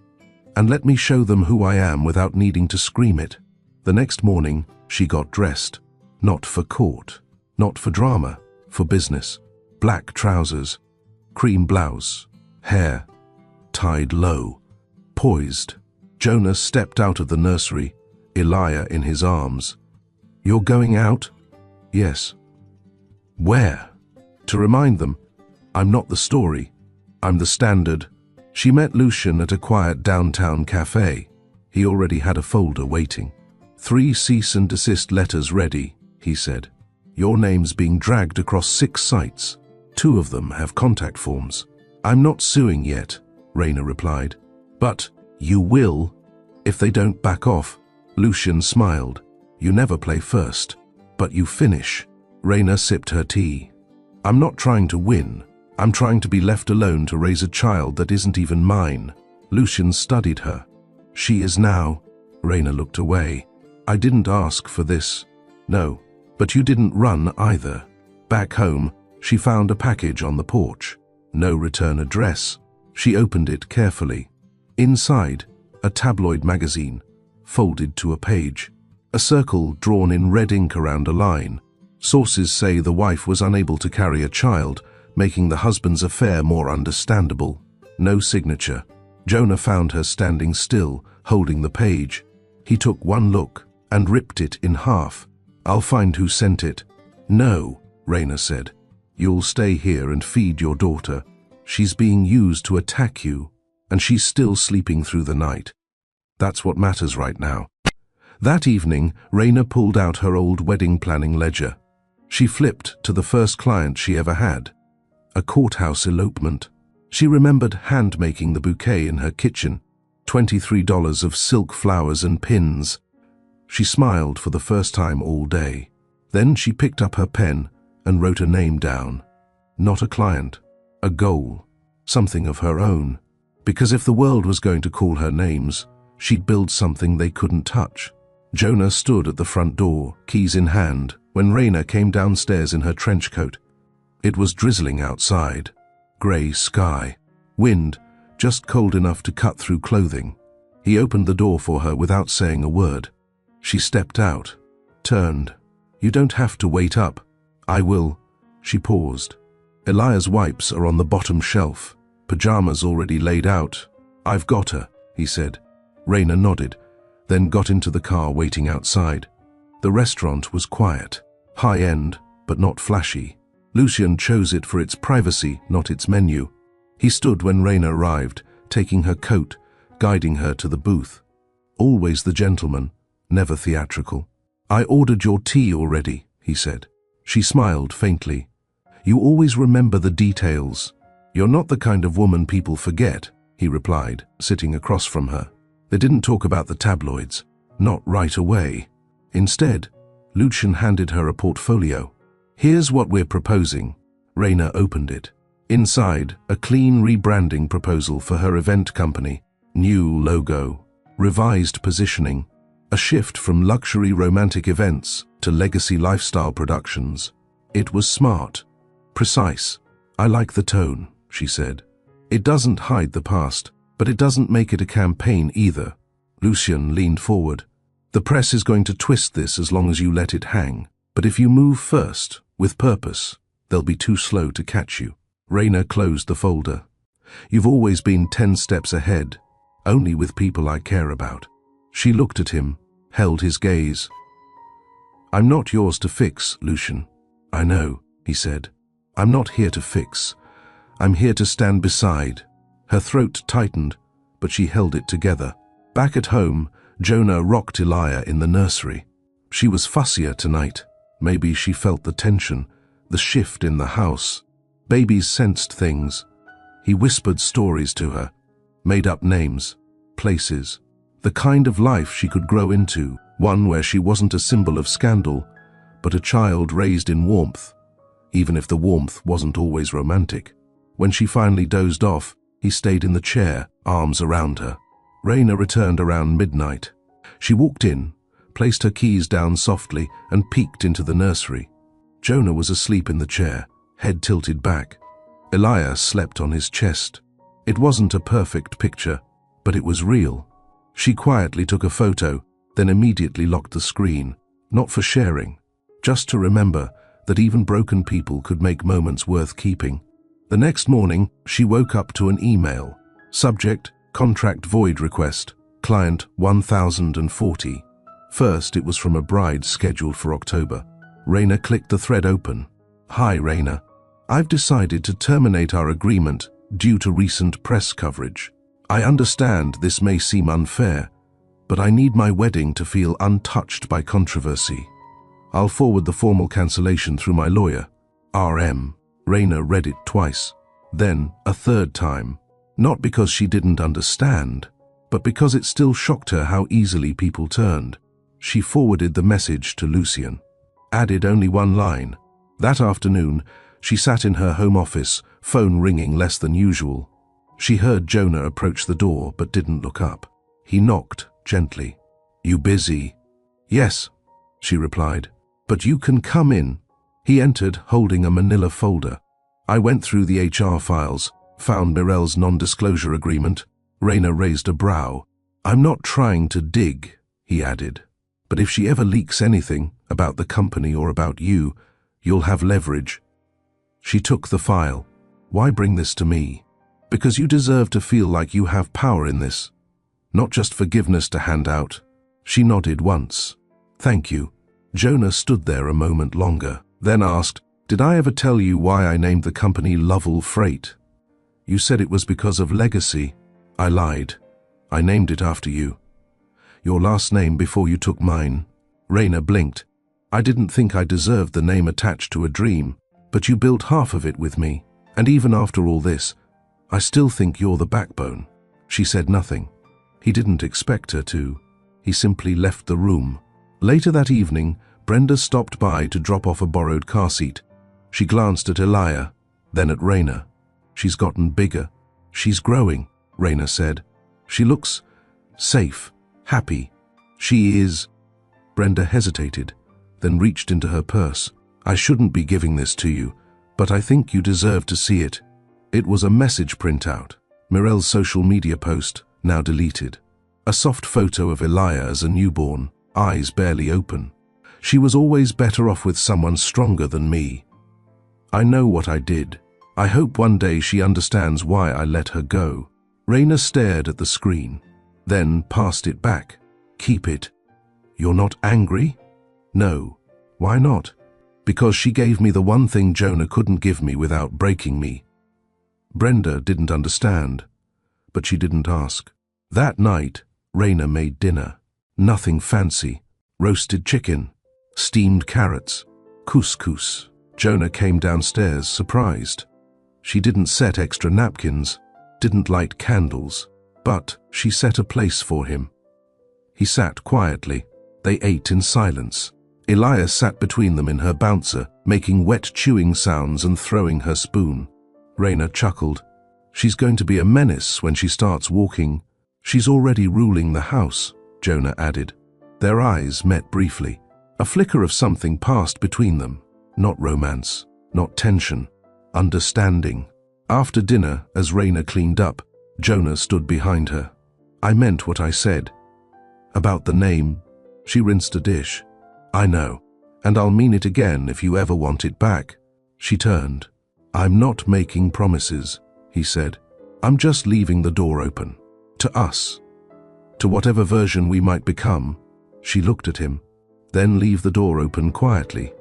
And let me show them who I am without needing to scream it. The next morning, she got dressed. Not for court, not for drama, for business. Black trousers, cream blouse, hair tied low, poised. Jonah stepped out of the nursery, Elia in his arms. You're going out? Yes. Where? To remind them, I'm not the story. I'm the standard. She met Lucian at a quiet downtown cafe. He already had a folder waiting. 3 cease and desist letters ready, he said. Your name's being dragged across 6 sites. 2 of them have contact forms. I'm not suing yet, Raina replied. But you will, if they don't back off. Lucian smiled. You never play first, but you finish. Raina sipped her tea. I'm not trying to win. I'm trying to be left alone to raise a child that isn't even mine. Lucian studied her. She is now. Raina looked away. I didn't ask for this. No, but you didn't run either. Back home, she found a package on the porch. No return address. She opened it carefully. Inside, a tabloid magazine, folded to a page. A circle drawn in red ink around a line. Sources say the wife was unable to carry a child, making the husband's affair more understandable. No signature. Jonah found her standing still, holding the page. He took one look and ripped it in half. I'll find who sent it. No, Raina said. You'll stay here and feed your daughter. She's being used to attack you, and she's still sleeping through the night. That's what matters right now." That evening, Raina pulled out her old wedding planning ledger. She flipped to the first client she ever had, a courthouse elopement. She remembered hand-making the bouquet in her kitchen, $23 of silk flowers and pins. She smiled for the first time all day. Then she picked up her pen and wrote a name down. Not a client, a goal, something of her own. Because if the world was going to call her names, she'd build something they couldn't touch. Jonah stood at the front door, keys in hand, when Raina came downstairs in her trench coat. It was drizzling outside. Grey sky. Wind, just cold enough to cut through clothing. He opened the door for her without saying a word. She stepped out, turned. "You don't have to wait up. I will." She paused. "Elia's wipes are on the bottom shelf. Pajamas already laid out." "I've got her," he said. Raina nodded, then got into the car waiting outside. The restaurant was quiet, high-end, but not flashy. Lucien chose it for its privacy, not its menu. He stood when Raina arrived, taking her coat, guiding her to the booth. Always the gentleman, never theatrical. "I ordered your tea already," he said. She smiled faintly. "You always remember the details. You're not the kind of woman people forget," he replied, sitting across from her. They didn't talk about the tabloids, not right away. Instead, Lucien handed her a portfolio. "Here's what we're proposing." Raina opened it. Inside, a clean rebranding proposal for her event company. New logo, revised positioning, a shift from luxury romantic events to legacy lifestyle productions. It was smart, precise. "I like the tone," she said. "It doesn't hide the past, but it doesn't make it a campaign either." Lucien leaned forward. "The press is going to twist this as long as you let it hang. But if you move first, with purpose, they'll be too slow to catch you." Raina closed the folder. "You've always been 10 steps ahead, only with people I care about." She looked at him, held his gaze. "I'm not yours to fix, Lucien." "I know," he said. "I'm not here to fix. I'm here to stand beside." Her throat tightened, but she held it together. Back at home, Jonah rocked Elia in the nursery. She was fussier tonight. Maybe she felt the tension, the shift in the house. Babies sensed things. He whispered stories to her, made up names, places, the kind of life she could grow into, one where she wasn't a symbol of scandal, but a child raised in warmth, even if the warmth wasn't always romantic. When she finally dozed off, he stayed in the chair, arms around her. Raina returned around midnight. She walked in, placed her keys down softly, and peeked into the nursery. Jonah was asleep in the chair, head tilted back. Elia slept on his chest. It wasn't a perfect picture, but it was real. She quietly took a photo, then immediately locked the screen, not for sharing, just to remember that even broken people could make moments worth keeping. The next morning, she woke up to an email. Subject, contract void request, client 1040. First, it was from a bride scheduled for October. Raina clicked the thread open. "Hi, Raina. I've decided to terminate our agreement due to recent press coverage. I understand this may seem unfair, but I need my wedding to feel untouched by controversy. I'll forward the formal cancellation through my lawyer, RM." Raina read it twice, then a third time. Not because she didn't understand, but because it still shocked her how easily people turned. She forwarded the message to Lucien. Added only one line. That afternoon, she sat in her home office, phone ringing less than usual. She heard Jonah approach the door but didn't look up. He knocked gently. "You busy?" "Yes," she replied. "But you can come in." He entered holding a manila folder. "I went through the HR files, found Mirel's non-disclosure agreement." Raina raised a brow. "I'm not trying to dig," he added. "But if she ever leaks anything about the company or about you, you'll have leverage." She took the file. "Why bring this to me?" "Because you deserve to feel like you have power in this. Not just forgiveness to hand out." She nodded once. "Thank you." Jonah stood there a moment longer, then asked, Did I ever tell you why I named the company Lovell Freight? You said it was because of legacy. I lied. I named it after you. Your last name before you took mine. Raina blinked. I didn't think I deserved the name attached to a dream, but you built half of it with me, and even after all this, I still think you're the backbone. She said nothing. He didn't expect her to. He simply left the room. Later that evening, Brenda stopped by to drop off a borrowed car seat. She glanced at Elia, then at Raina. She's gotten bigger. She's growing, Raina said. She looks safe, happy. She is... Brenda hesitated, then reached into her purse. I shouldn't be giving this to you, but I think you deserve to see it. It was a message printout. Mirel's social media post, now deleted. A soft photo of Elia as a newborn, eyes barely open. She was always better off with someone stronger than me. I know what I did. I hope one day she understands why I let her go. Raina stared at the screen, then passed it back. Keep it. You're not angry? No. Why not? Because she gave me the one thing Jonah couldn't give me without breaking me. Brenda didn't understand, but she didn't ask. That night, Raina made dinner. Nothing fancy. Roasted chicken, steamed carrots, couscous. Jonah came downstairs, surprised. She didn't set extra napkins, didn't light candles, but she set a place for him. He sat quietly. They ate in silence. Elia sat between them in her bouncer, making wet chewing sounds and throwing her spoon. Raina chuckled. She's going to be a menace when she starts walking. She's already ruling the house, Jonah added. Their eyes met briefly. A flicker of something passed between them. Not romance, not tension, understanding. After dinner, as Raina cleaned up, Jonah stood behind her. I meant what I said. About the name, she rinsed a dish. I know, and I'll mean it again if you ever want it back. She turned. I'm not making promises, he said. I'm just leaving the door open. To us. To whatever version we might become. She looked at him. Then leave the door open quietly.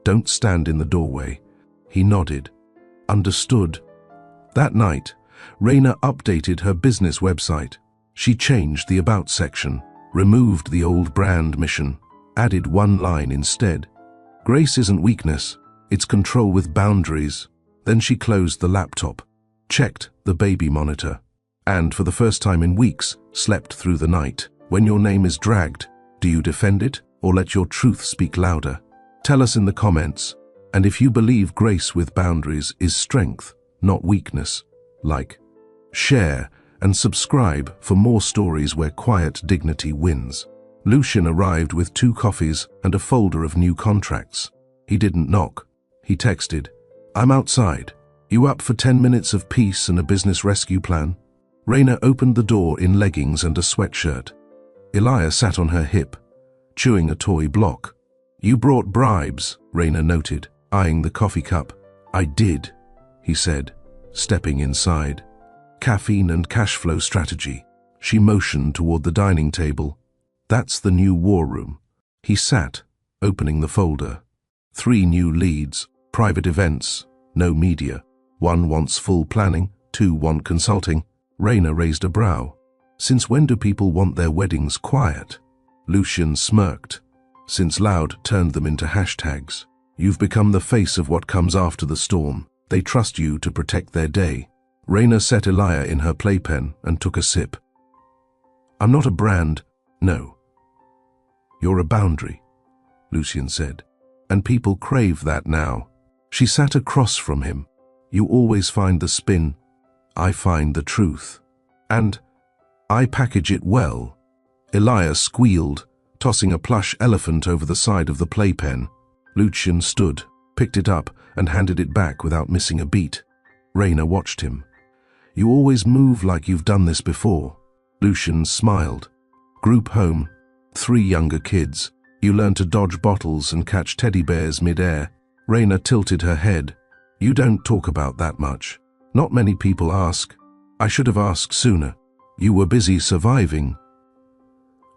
Don't stand in the doorway. He nodded. Understood. That night, Raina updated her business website. She changed the About section, removed the old brand mission, added one line instead. Grace isn't weakness, it's control with boundaries. Then she closed the laptop, checked the baby monitor, and for the first time in weeks, slept through the night. When your name is dragged, do you defend it or let your truth speak louder? Tell us in the comments. And if you believe grace with boundaries is strength, not weakness, like, share, and subscribe for more stories where quiet dignity wins. Lucian arrived with 2 coffees and a folder of new contracts. He didn't knock. He texted, I'm outside. You up for 10 minutes of peace and a business rescue plan? Raina opened the door in leggings and a sweatshirt. Elia sat on her hip, chewing a toy block. You brought bribes, Raina noted, eyeing the coffee cup. I did, he said, stepping inside. Caffeine and cash flow strategy. She motioned toward the dining table. That's the new war room. He sat, opening the folder. 3 new leads, private events, no media. 1 wants full planning, 2 want consulting. Raina raised a brow. Since when do people want their weddings quiet? Lucian smirked. Since Loud turned them into hashtags. You've become the face of what comes after the storm. They trust you to protect their day. Raina set Elia in her playpen and took a sip. I'm not a brand, no. You're a boundary, Lucian said, and people crave that now. She sat across from him. You always find the spin. I find the truth. And I package it well. Elia squealed, tossing a plush elephant over the side of the playpen. Lucian stood, picked it up, and handed it back without missing a beat. Raina watched him. You always move like you've done this before. Lucian smiled. Group home. 3 younger kids. You learn to dodge bottles and catch teddy bears mid-air. Raina tilted her head. You don't talk about that much. Not many people ask. I should have asked sooner. You were busy surviving.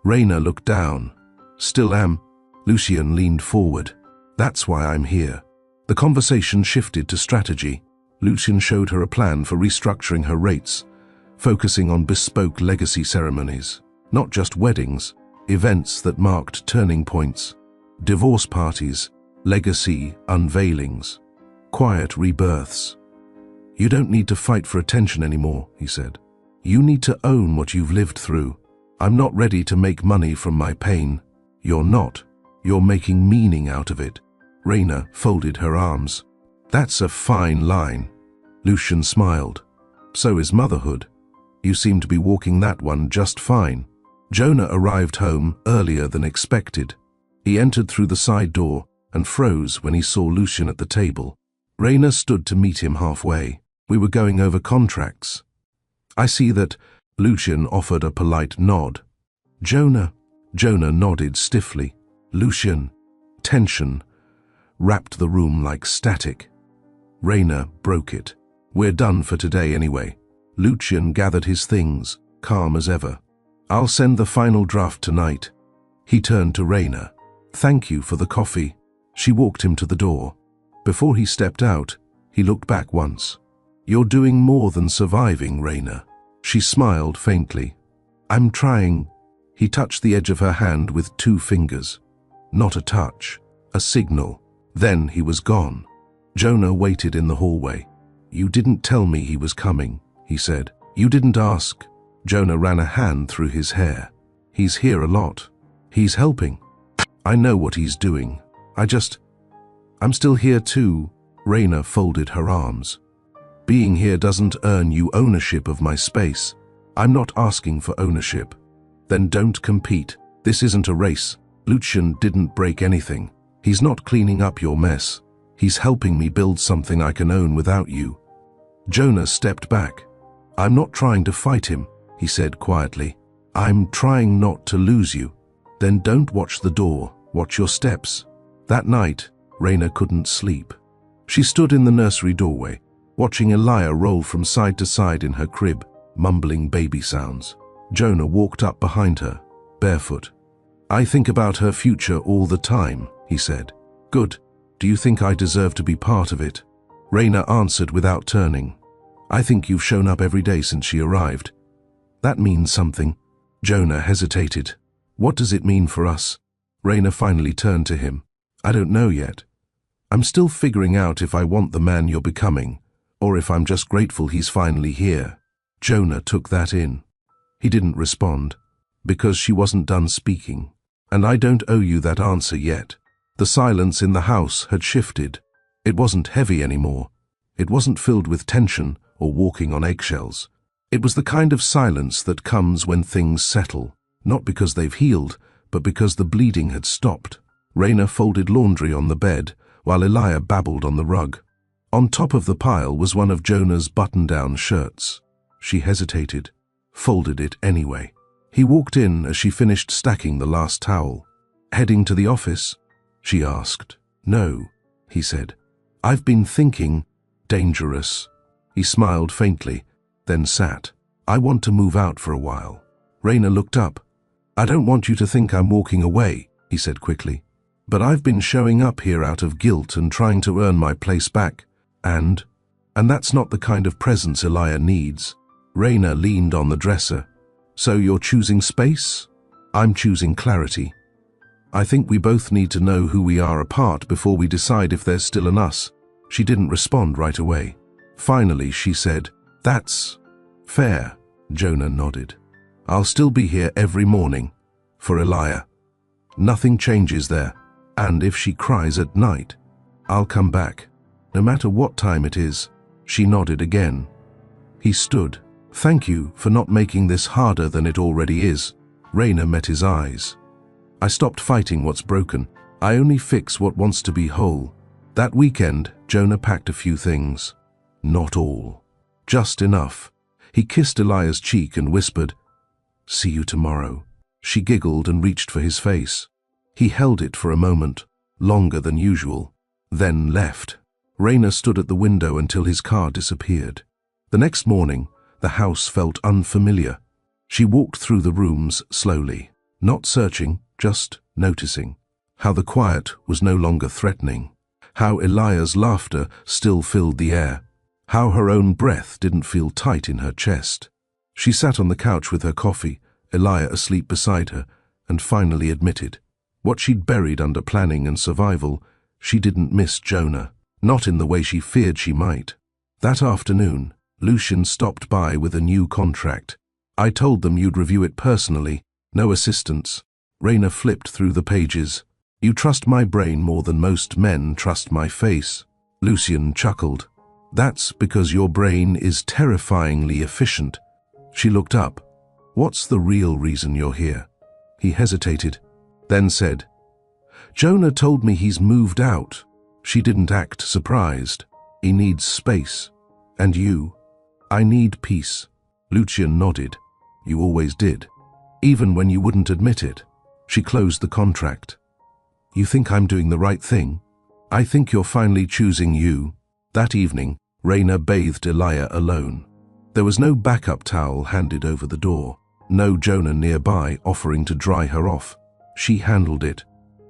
Raina looked down. Still am. Lucian leaned forward. That's why I'm here. The conversation shifted to strategy. Lucian showed her a plan for restructuring her rates, focusing on bespoke legacy ceremonies, not just weddings, events that marked turning points, divorce parties, legacy unveilings, quiet rebirths. "You don't need to fight for attention anymore," he said. "You need to own what you've lived through. I'm not ready to make money from my pain." "You're not. You're making meaning out of it." Raina folded her arms. "That's a fine line." Lucian smiled. "So is motherhood. You seem to be walking that one just fine." Jonah arrived home earlier than expected. He entered through the side door and froze when he saw Lucian at the table. Raina stood to meet him halfway. "We were going over contracts." "I see that." Lucian offered a polite nod. Jonah nodded stiffly. Lucian, tension, wrapped the room like static. Raina broke it. "We're done for today anyway." Lucian gathered his things, calm as ever. "I'll send the final draft tonight." He turned to Raina. "Thank you for the coffee." She walked him to the door. Before he stepped out, he looked back once. "You're doing more than surviving, Raina." She smiled faintly. "I'm trying." He touched the edge of her hand with 2 fingers. Not a touch, a signal. Then he was gone. Jonah waited in the hallway. "You didn't tell me he was coming," he said. "You didn't ask." Jonah ran a hand through his hair. "He's here a lot. He's helping. I know what he's doing. I'm still here too." Raina folded her arms. "Being here doesn't earn you ownership of my space. I'm not asking for ownership." "Then don't compete. This isn't a race." Lucian didn't break anything. "He's not cleaning up your mess. He's helping me build something I can own without you." Jonah stepped back. "I'm not trying to fight him," he said quietly. "I'm trying not to lose you." "Then don't watch the door, watch your steps." That night, Raina couldn't sleep. She stood in the nursery doorway, watching Elia roll from side to side in her crib, mumbling baby sounds. Jonah walked up behind her, barefoot. "I think about her future all the time," he said. "Good. Do you think I deserve to be part of it?" Raina answered without turning. "I think you've shown up every day since she arrived." "That means something." Jonah hesitated. "What does it mean for us?" Raina finally turned to him. "I don't know yet. I'm still figuring out if I want the man you're becoming, or if I'm just grateful he's finally here." Jonah took that in. He didn't respond, because she wasn't done speaking. "And I don't owe you that answer yet." The silence in the house had shifted. It wasn't heavy anymore. It wasn't filled with tension or walking on eggshells. It was the kind of silence that comes when things settle, not because they've healed, but because the bleeding had stopped. Raina folded laundry on the bed, while Elia babbled on the rug. On top of the pile was one of Jonah's button-down shirts. She hesitated, folded it anyway. He walked in as she finished stacking the last towel. "Heading to the office?" she asked. "No," he said. "I've been thinking." "Dangerous." He smiled faintly, then sat. "I want to move out for a while." Raina looked up. "I don't want you to think I'm walking away," he said quickly. "But I've been showing up here out of guilt and trying to earn my place back. And that's not the kind of presence Elia needs." Raina leaned on the dresser. "So you're choosing space? I'm choosing clarity. I think we both need to know who we are apart before we decide if there's still an us." She didn't respond right away. Finally, she said, "That's fair." Jonah nodded. "I'll still be here every morning for Elia. Nothing changes there. And if she cries at night, I'll come back, no matter what time it is." She nodded again. He stood. "Thank you for not making this harder than it already is." Raina met his eyes. "I stopped fighting what's broken. I only fix what wants to be whole." That weekend, Jonah packed a few things. Not all. Just enough. He kissed Elia's cheek and whispered, "See you tomorrow." She giggled and reached for his face. He held it for a moment, longer than usual, then left. Raina stood at the window until his car disappeared. The next morning, the house felt unfamiliar. She walked through the rooms slowly, not searching, just noticing how the quiet was no longer threatening. how Elia's laughter still filled the air, how her own breath didn't feel tight in her chest. She sat on the couch with her coffee, Elia asleep beside her, and finally admitted, what she'd buried under planning and survival, she didn't miss Jonah, not in the way she feared she might. That afternoon, Lucian stopped by with a new contract. I told them you'd review it personally, no assistance. Raina flipped through the pages. You trust my brain more than most men trust my face. Lucian chuckled. That's because your brain is terrifyingly efficient. She looked up. What's the real reason you're here? He hesitated, then said, Jonah told me he's moved out. She didn't act surprised. He needs space. And you? I need peace. Lucian nodded. You always did. Even when you wouldn't admit it. She closed the contract. You think I'm doing the right thing? I think you're finally choosing you. That evening, Raina bathed Elia alone. There was no backup towel handed over the door, no Jonah nearby offering to dry her off. She handled it.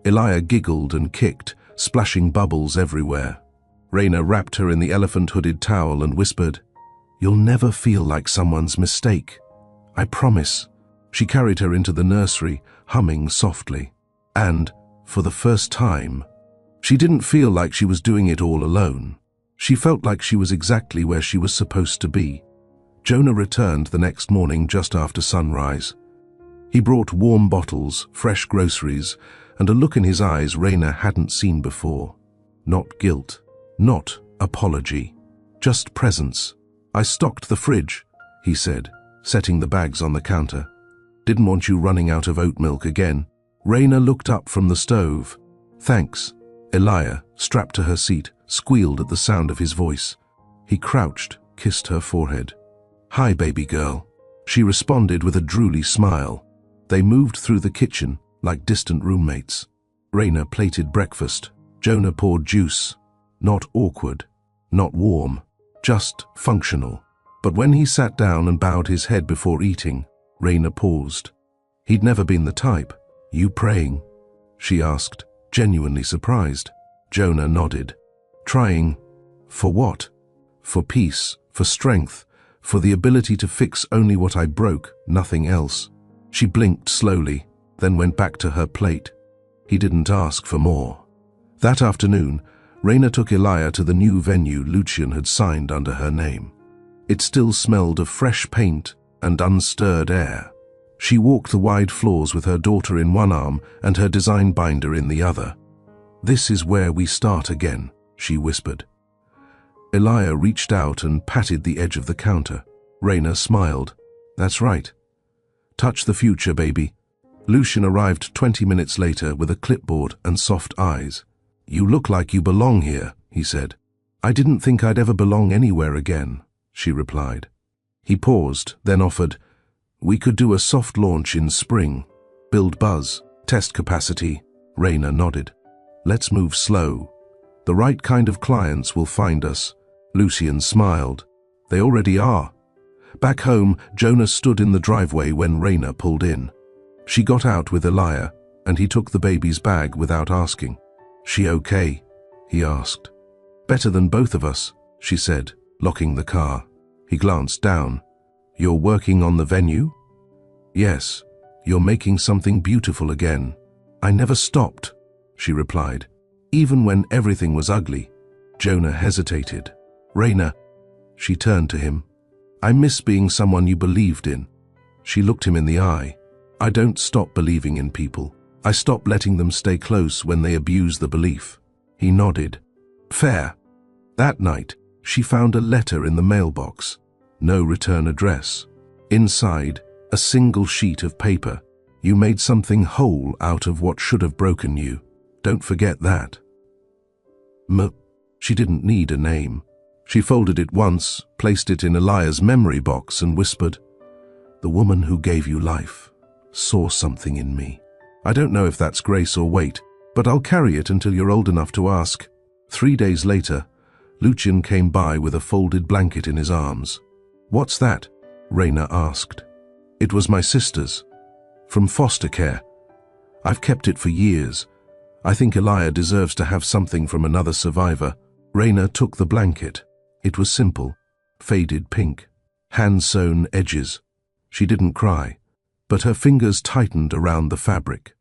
Elia giggled and kicked, splashing bubbles everywhere. Raina wrapped her in the elephant-hooded towel and whispered, You'll never feel like someone's mistake. I promise. She carried her into the nursery, humming softly. And, for the first time, she didn't feel like she was doing it all alone. She felt like she was exactly where she was supposed to be. Jonah returned the next morning just after sunrise. He brought warm bottles, fresh groceries, and a look in his eyes Raina hadn't seen before. Not guilt, not apology, just presence. I stocked the fridge, he said, setting the bags on the counter. Didn't want you running out of oat milk again. Raina looked up from the stove. Thanks. Elia, strapped to her seat, squealed at the sound of his voice. He crouched, kissed her forehead. Hi, baby girl. She responded with a drooly smile. They moved through the kitchen like distant roommates. Raina plated breakfast. Jonah poured juice. Not awkward, not warm, just functional. But when he sat down and bowed his head before eating, Raina paused. He'd never been the type. You praying? She asked, genuinely surprised. Jonah nodded. Trying. For what? For peace, for strength, for the ability to fix only what I broke, nothing else. She blinked slowly, then went back to her plate. He didn't ask for more. That afternoon, Raina took Elia to the new venue Lucian had signed under her name. It still smelled of fresh paint and unstirred air. She walked the wide floors with her daughter in one arm and her design binder in the other. This is where we start again, she whispered. Elia reached out and patted the edge of the counter. Raina smiled. That's right. Touch the future, baby. Lucian arrived 20 minutes later with a clipboard and soft eyes. You look like you belong here, he said. I didn't think I'd ever belong anywhere again, she replied. He paused, then offered, We could do a soft launch in spring. Build buzz, test capacity. Raina nodded. Let's move slow. The right kind of clients will find us. Lucian smiled. They already are. Back home, Jonah stood in the driveway when Raina pulled in. She got out with Elia, and he took the baby's bag without asking. She okay? He asked. Better than both of us, she said, locking the car. He glanced down. You're working on the venue? Yes, you're making something beautiful again. I never stopped, she replied. Even when everything was ugly. Jonah hesitated. Raina, she turned to him. I miss being someone you believed in. She looked him in the eye. I don't stop believing in people. I stop letting them stay close when they abuse the belief. He nodded. Fair. That night, she found a letter in the mailbox. No return address. Inside, a single sheet of paper. You made something whole out of what should have broken you. Don't forget that. She didn't need a name. She folded it once, placed it in Elia's memory box and whispered, The woman who gave you life saw something in me. I don't know if that's grace or weight, but I'll carry it until you're old enough to ask. 3 days later, Lucian came by with a folded blanket in his arms. What's that? Raina asked. It was my sister's. From foster care. I've kept it for years. I think Elia deserves to have something from another survivor. Raina took the blanket. It was simple, faded pink, hand-sewn edges. She didn't cry, but her fingers tightened around the fabric.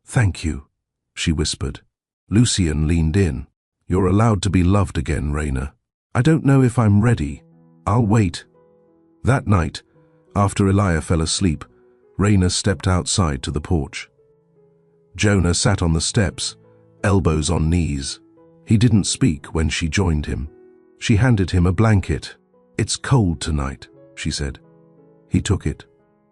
"Thank you," she whispered. Lucien leaned in. "You're allowed to be loved again, Raina. I don't know if I'm ready. I'll wait." That night, after Elia fell asleep, Raina stepped outside to the porch. Jonah sat on the steps, elbows on knees. He didn't speak when she joined him. She handed him a blanket. "It's cold tonight," she said. He took it.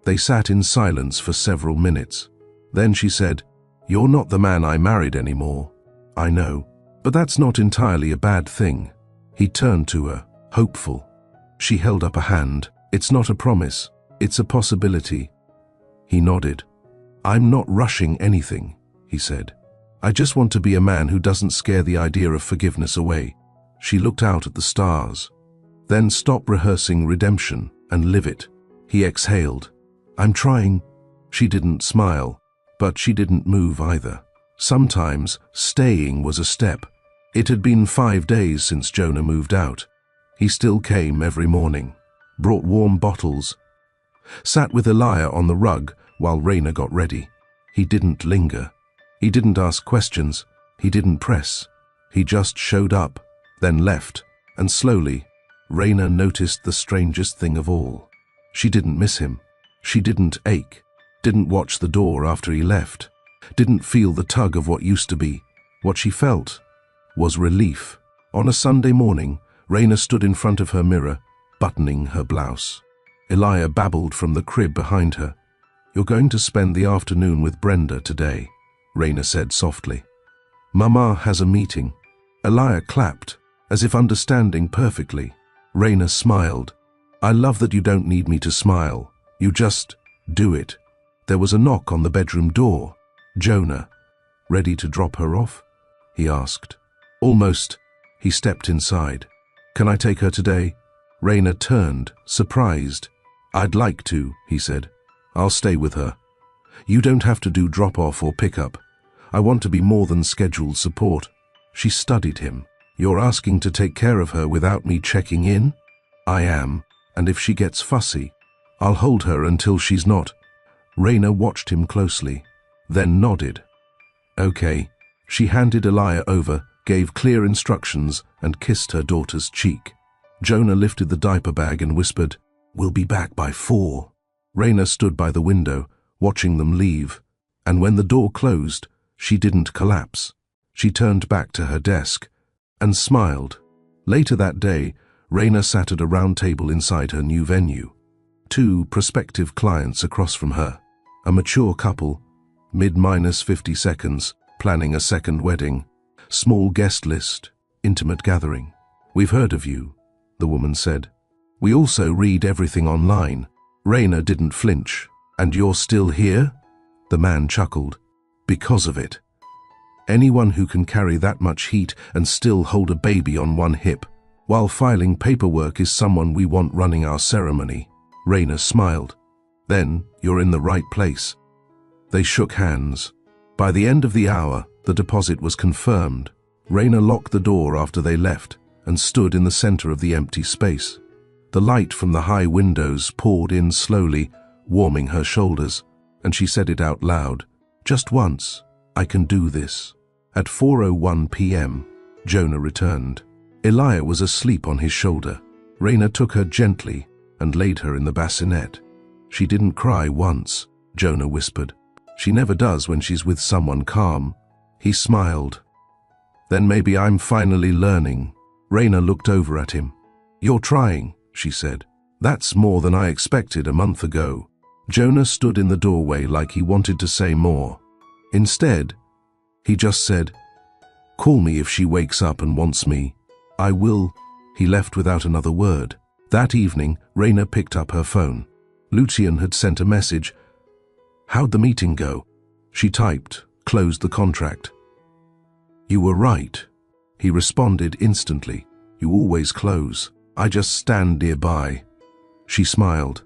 They sat in silence for several minutes. Then she said, "You're not the man I married anymore. I know, but that's not entirely a bad thing." He turned to her, hopeful. She held up a hand. "It's not a promise, it's a possibility." He nodded. "I'm not rushing anything," he said. "I just want to be a man who doesn't scare the idea of forgiveness away." She looked out at the stars. "Then stop rehearsing redemption and live it." He exhaled. "I'm trying." She didn't smile, but she didn't move either. Sometimes staying was a step. It had been 5 days since Jonah moved out. He still came every morning, brought warm bottles, sat with Elia on the rug while Raina got ready. He didn't linger. He didn't ask questions. He didn't press. He just showed up, then left, and slowly, Raina noticed the strangest thing of all. She didn't miss him. She didn't ache, didn't watch the door after he left, didn't feel the tug of what used to be. What she felt was relief. On a Sunday morning, Raina stood in front of her mirror, buttoning her blouse. Elia babbled from the crib behind her. "You're going to spend the afternoon with Brenda today," Raina said softly. "Mama has a meeting." Elia clapped, as if understanding perfectly. Raina smiled. "I love that you don't need me to smile. You just do it." There was a knock on the bedroom door. "Jonah, ready to drop her off?" he asked. "Almost." He stepped inside. "Can I take her today?" Raina turned, surprised. "I'd like to," he said. "I'll stay with her." "You don't have to do drop-off or pick-up. I want to be more than scheduled support." She studied him. "You're asking to take care of her without me checking in?" "I am, and if she gets fussy, I'll hold her until she's not." Raina watched him closely, then nodded. "Okay." She handed Elia over, gave clear instructions, and kissed her daughter's cheek. Jonah lifted the diaper bag and whispered, "We'll be back by 4." Raina stood by the window, watching them leave, and when the door closed, she didn't collapse. She turned back to her desk and smiled. Later that day, Raina sat at a round table inside her new venue. 2 prospective clients across from her, a mature couple, mid-50 seconds, planning a second wedding, small guest list, intimate gathering. "We've heard of you," the woman said. "We also read everything online." Raina didn't flinch. "And you're still here?" The man chuckled. "Because of it. Anyone who can carry that much heat and still hold a baby on one hip while filing paperwork is someone we want running our ceremony." Raina smiled. "Then you're in the right place." They shook hands. By the end of the hour, the deposit was confirmed. Raina locked the door after they left and stood in the center of the empty space. The light from the high windows poured in slowly, warming her shoulders, and she said it out loud. "Just once, I can do this." At 4:01 p.m., Jonah returned. Elia was asleep on his shoulder. Raina took her gently and laid her in the bassinet. "She didn't cry once," Jonah whispered. "She never does when she's with someone calm." He smiled. "Then maybe I'm finally learning." Raina looked over at him. "You're trying," she said. "That's more than I expected a month ago." Jonah stood in the doorway like he wanted to say more. Instead, he just said, "Call me if she wakes up and wants me." "I will." He left without another word. That evening, Raina picked up her phone. Lucien had sent a message. "How'd the meeting go?" She typed, closed the contract. "You were right." He responded instantly. "You always close. I just stand nearby." She smiled,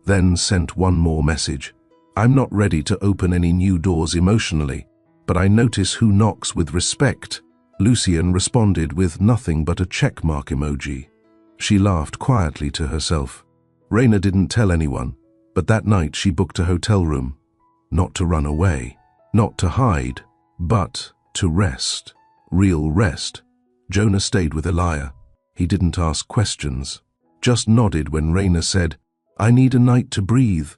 then sent one more message. "I'm not ready to open any new doors emotionally." but I notice who knocks with respect." Lucian responded with nothing but a checkmark emoji. She laughed quietly to herself. Raina didn't tell anyone, but that night she booked a hotel room. Not to run away, not to hide, but to rest. Real rest. Jonah stayed with Elia. He didn't ask questions, just nodded when Raina said, "I need a night to breathe."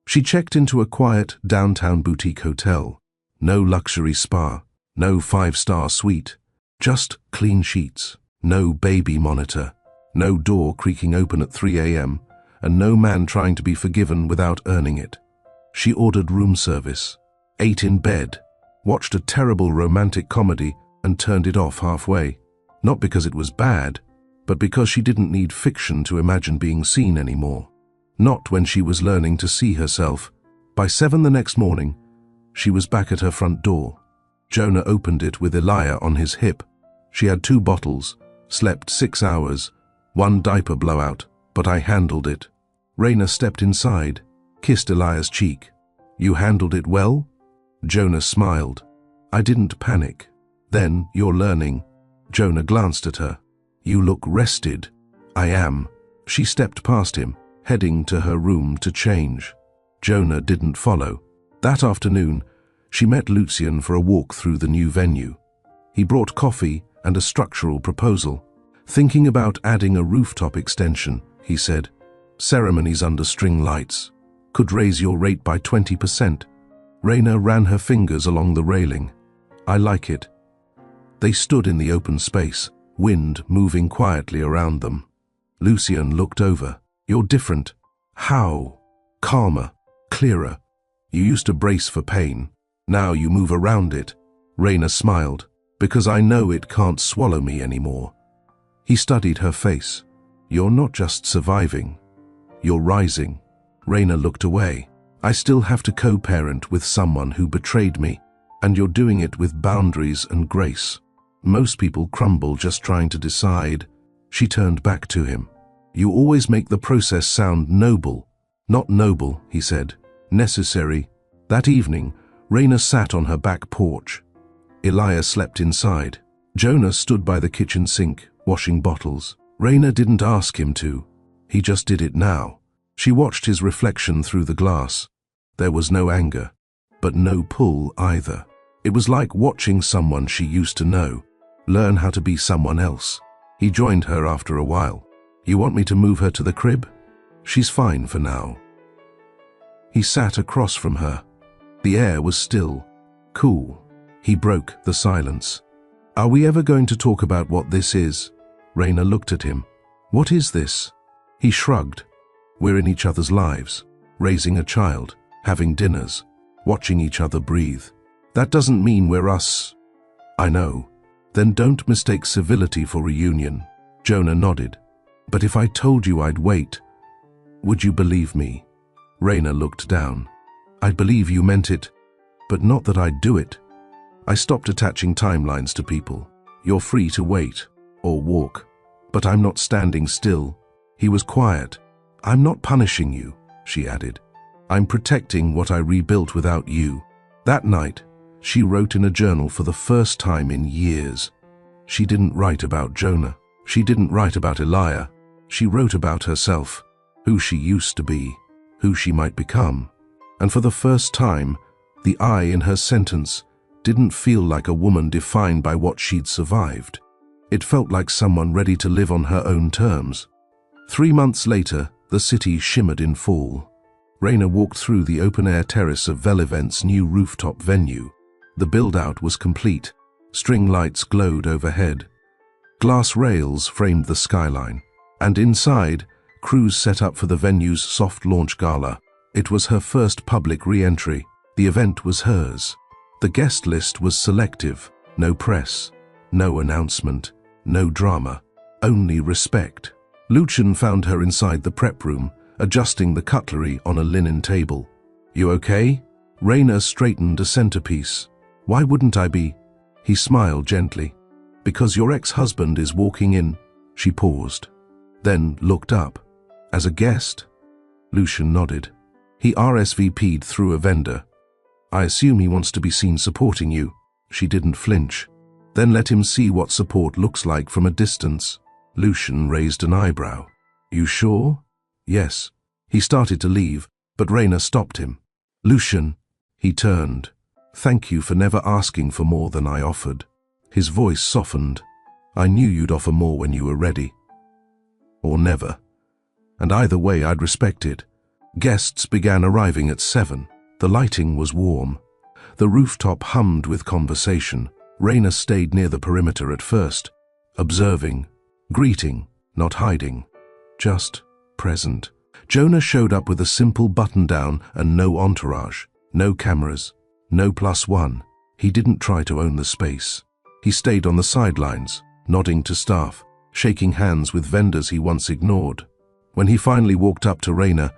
She checked into a quiet downtown boutique hotel. No luxury spa, no five-star suite, just clean sheets, no baby monitor, no door creaking open at 3 a.m., and no man trying to be forgiven without earning it. She ordered room service, ate in bed, watched a terrible romantic comedy and turned it off halfway. Not because it was bad, but because she didn't need fiction to imagine being seen anymore. Not when she was learning to see herself. By 7 the next morning, she was back at her front door. Jonah opened it with Elia on his hip. She had 2 bottles, slept 6 hours, 1 diaper blowout, but I handled it. Raina stepped inside, kissed Elia's cheek. "You handled it well?" Jonah smiled. "I didn't panic." "Then you're learning." Jonah glanced at her. "You look rested." "I am." She stepped past him, heading to her room to change. Jonah didn't follow. That afternoon, she met Lucian for a walk through the new venue. He brought coffee and a structural proposal. "Thinking about adding a rooftop extension," he said. "Ceremonies under string lights. Could raise your rate by 20%. Raina ran her fingers along the railing. "I like it." They stood in the open space, wind moving quietly around them. Lucian looked over. "You're different." "How?" "Calmer, clearer. You used to brace for pain. Now you move around it." Raina smiled. "Because I know it can't swallow me anymore." He studied her face. "You're not just surviving. You're rising." Raina looked away. "I still have to co-parent with someone who betrayed me, and you're doing it with boundaries and grace. Most people crumble just trying to decide." She turned back to him. "You always make the process sound noble." "Not noble," he said. "Necessary." That evening, Raina sat on her back porch. Elia slept inside. Jonah stood by the kitchen sink, washing bottles. Raina didn't ask him to. He just did it now. She watched his reflection through the glass. There was no anger, but no pull either. It was like watching someone she used to know learn how to be someone else. He joined her after a while. "You want me to move her to the crib?" "She's fine for now." He sat across from her. The air was still, cool. He broke the silence. "Are we ever going to talk about what this is?" Raina looked at him. "What is this?" He shrugged. "We're in each other's lives, raising a child, having dinners, watching each other breathe. That doesn't mean we're us." "I know." "Then don't mistake civility for reunion." Jonah nodded. "But if I told you I'd wait, would you believe me?" Raina looked down. "I'd believe you meant it, but not that I'd do it." I stopped attaching timelines to people. "You're free to wait, or walk, but I'm not standing still." He was quiet. "I'm not punishing you," she added. "I'm protecting what I rebuilt without you." That night, she wrote in a journal for the first time in years. She didn't write about Jonah. She didn't write about Elia. She wrote about herself, who she used to be, who she might become. And for the first time, the I in her sentence didn't feel like a woman defined by what she'd survived. It felt like someone ready to live on her own terms. 3 months later, the city shimmered in fall. Raina walked through the open-air terrace of Velevent's new rooftop venue. The build-out was complete. String lights glowed overhead. Glass rails framed the skyline. And inside, crews set up for the venue's soft launch gala. It was her first public re-entry. The event was hers. The guest list was selective. No press, no announcement, no drama, only respect. Lucian found her inside the prep room, adjusting the cutlery on a linen table. "You okay?" Raina straightened a centerpiece. "Why wouldn't I be?" He smiled gently. "Because your ex-husband is walking in." She paused, then looked up. "As a guest?" Lucian nodded. He RSVP'd through a vendor. I assume he wants to be seen supporting you. She didn't flinch. Then let him see what support looks like from a distance. Lucian raised an eyebrow. You sure? Yes. He started to leave, but Raina stopped him. Lucian, he turned. Thank you for never asking for more than I offered. His voice softened. I knew you'd offer more when you were ready. Or never. And either way, I'd respect it. Guests began arriving at 7. The lighting was warm. The rooftop hummed with conversation. Raina stayed near the perimeter at first, observing, greeting, not hiding, just present. Jonah showed up with a simple button-down and no entourage, no cameras, no +1. He didn't try to own the space. He stayed on the sidelines, nodding to staff, shaking hands with vendors he once ignored. When he finally walked up to Raina,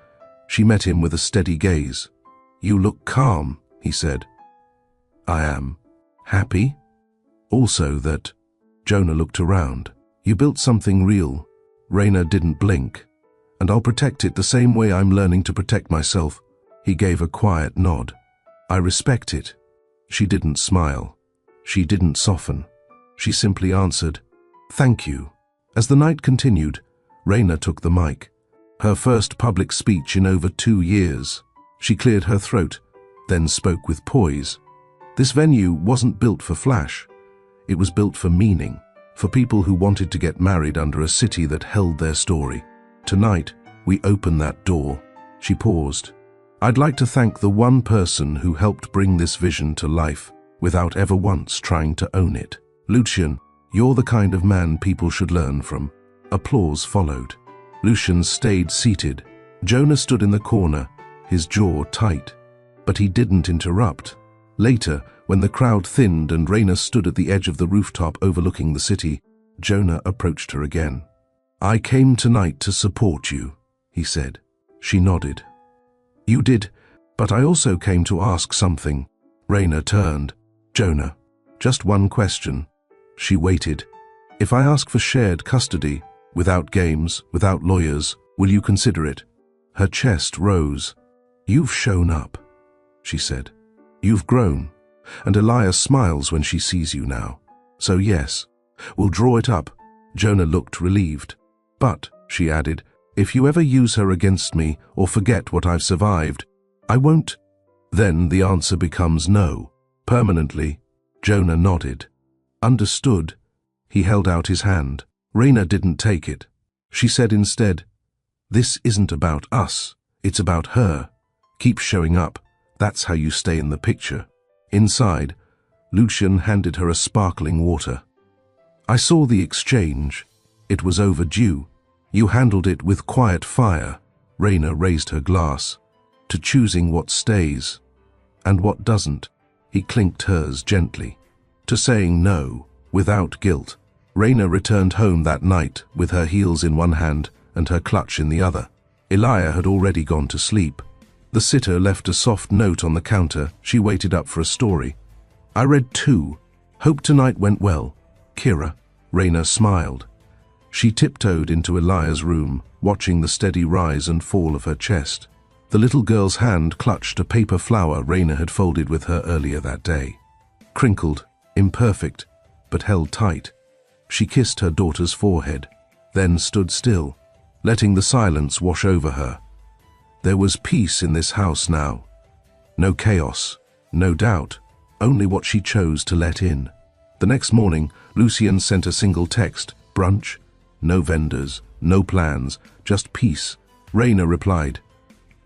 she met him with a steady gaze. You look calm, he said. I am. Happy? Also that. Jonah looked around. You built something real. Raina didn't blink. And I'll protect it the same way I'm learning to protect myself. He gave a quiet nod. I respect it. She didn't smile. She didn't soften. She simply answered, Thank you. As the night continued, Raina took the mic. Her first public speech in over 2 years. She cleared her throat, then spoke with poise. This venue wasn't built for flash. It was built for meaning, for people who wanted to get married under a city that held their story. Tonight, we open that door. She paused. I'd like to thank the one person who helped bring this vision to life without ever once trying to own it. Lucian, you're the kind of man people should learn from. Applause followed. Lucian stayed seated. Jonah stood in the corner, his jaw tight. But he didn't interrupt. Later, when the crowd thinned and Raina stood at the edge of the rooftop overlooking the city, Jonah approached her again. I came tonight to support you, he said. She nodded. You did, but I also came to ask something. Raina turned. Jonah, just one question. She waited. If I ask for shared custody, without games, without lawyers, will you consider it? Her chest rose. You've shown up, she said. You've grown, and Elias smiles when she sees you now. So yes, we'll draw it up. Jonah looked relieved. But, she added, if you ever use her against me or forget what I've survived, I won't. Then the answer becomes no. Permanently. Jonah nodded. Understood. He held out his hand. Raina didn't take it. She said instead, this isn't about us, it's about her. Keep showing up. That's how you stay in the picture. Inside, Lucian handed her a sparkling water. I saw the exchange. It was overdue. You handled it with quiet fire. Raina raised her glass. To choosing what stays and what doesn't. He clinked hers gently. To saying no, without guilt. Raina returned home that night with her heels in one hand and her clutch in the other. Elia had already gone to sleep. The sitter left a soft note on the counter. She waited up for a story. I read 2. Hope tonight went well. Kira. Raina smiled. She tiptoed into Elia's room, watching the steady rise and fall of her chest. The little girl's hand clutched a paper flower Raina had folded with her earlier that day. Crinkled, imperfect, but held tight. She kissed her daughter's forehead, then stood still, letting the silence wash over her. There was peace in this house now. No chaos, no doubt, only what she chose to let in. The next morning, Lucian sent a single text, brunch, no vendors, no plans, just peace. Raina replied,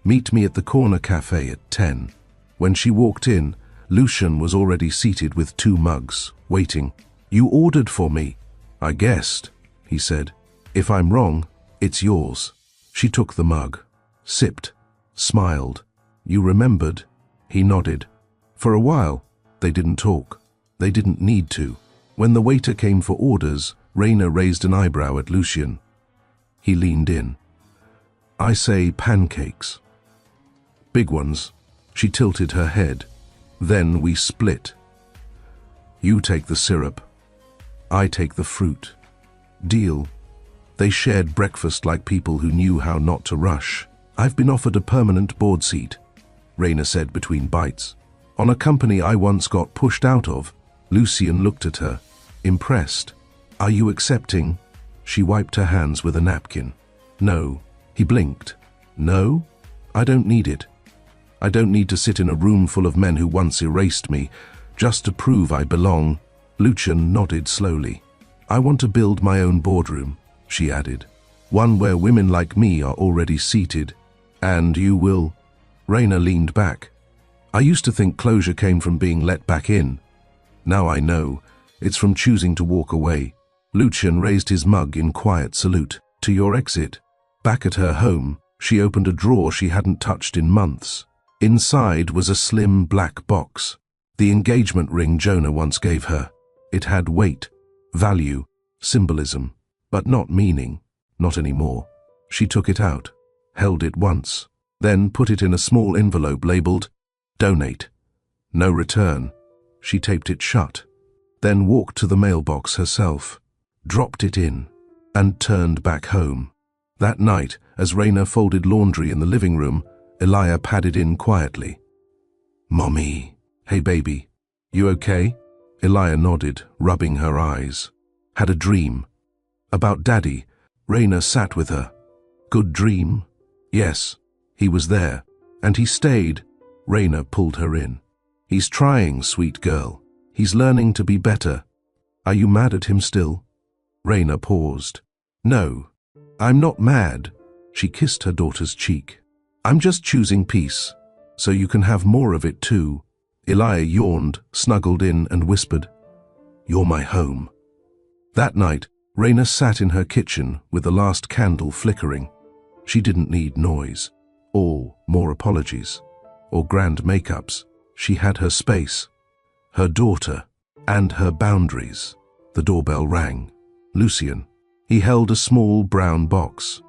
meet me at the corner cafe at 10. When she walked in, Lucian was already seated with 2 mugs, waiting. You ordered for me. I guessed, he said. If I'm wrong, it's yours. She took the mug, sipped, smiled. You remembered? He nodded. For a while, they didn't talk. They didn't need to. When the waiter came for orders, Raina raised an eyebrow at Lucian. He leaned in. I say pancakes. Big ones. She tilted her head. Then we split. You take the syrup. I take the fruit. Deal. They shared breakfast like people who knew how not to rush. I've been offered a permanent board seat, Raina said between bites. On a company I once got pushed out of. Lucian looked at her, impressed. Are you accepting? She wiped her hands with a napkin. No. He blinked. No? I don't need it. I don't need to sit in a room full of men who once erased me, just to prove I belong. Lucian nodded slowly. I want to build my own boardroom, she added. One where women like me are already seated. And you will? Raina leaned back. I used to think closure came from being let back in. Now I know. It's from choosing to walk away. Lucian raised his mug in quiet salute. To your exit. Back at her home, she opened a drawer she hadn't touched in months. Inside was a slim black box. The engagement ring Jonah once gave her. It had weight, value, symbolism, but not meaning. Not anymore. She took it out, held it once, then put it in a small envelope labeled, Donate. No return. She taped it shut, then walked to the mailbox herself, dropped it in, and turned back home. That night, as Raina folded laundry in the living room, Elia padded in quietly. Mommy. Hey baby, you okay? Elia nodded, rubbing her eyes. Had a dream. About Daddy. Raina sat with her. Good dream? Yes. He was there. And he stayed. Raina pulled her in. He's trying, sweet girl. He's learning to be better. Are you mad at him still? Raina paused. No. I'm not mad. She kissed her daughter's cheek. I'm just choosing peace, so you can have more of it too. Elia yawned, snuggled in, and whispered, You're my home. That night, Raina sat in her kitchen with the last candle flickering. She didn't need noise, or more apologies, or grand makeups. She had her space, her daughter, and her boundaries. The doorbell rang. Lucian. He held a small brown box.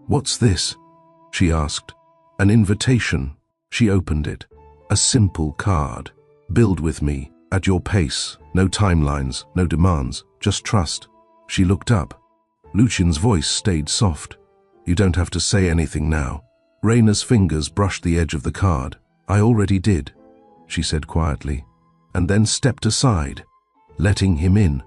What's this? She asked. An invitation. She opened it. A simple card. Build with me, at your pace. No timelines, no demands, just trust. She looked up. Lucian's voice stayed soft. You don't have to say anything now. Raina's fingers brushed the edge of the card. I already did, she said quietly, and then stepped aside, letting him in.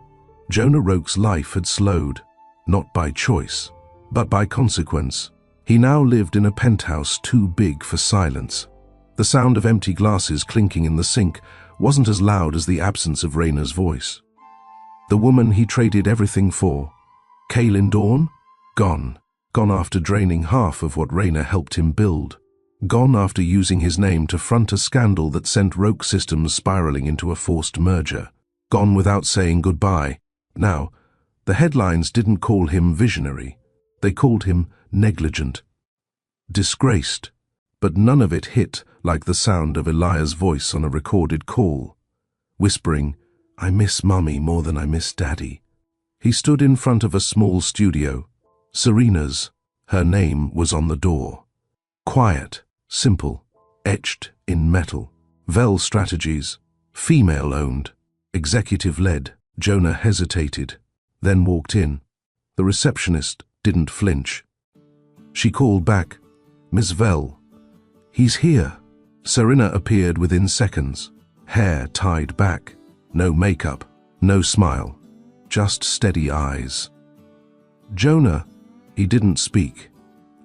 Jonah Roke's life had slowed, not by choice, but by consequence. He now lived in a penthouse too big for silence. The sound of empty glasses clinking in the sink wasn't as loud as the absence of Raina's voice. The woman he traded everything for, Kaylin Dawn, gone. Gone after draining half of what Raina helped him build. Gone after using his name to front a scandal that sent Roke Systems spiraling into a forced merger. Gone without saying goodbye. Now, the headlines didn't call him visionary. They called him negligent, disgraced, but none of it hit like the sound of Elia's voice on a recorded call, whispering, I miss Mummy more than I miss Daddy. He stood in front of a small studio. Serena's. Her name was on the door. Quiet, simple, etched in metal. Vel Strategies, female-owned, executive-led. Jonah hesitated, then walked in. The receptionist didn't flinch. She called back, Miss Vel. He's here. Serena appeared within seconds, hair tied back, no makeup, no smile, just steady eyes. Jonah, he didn't speak.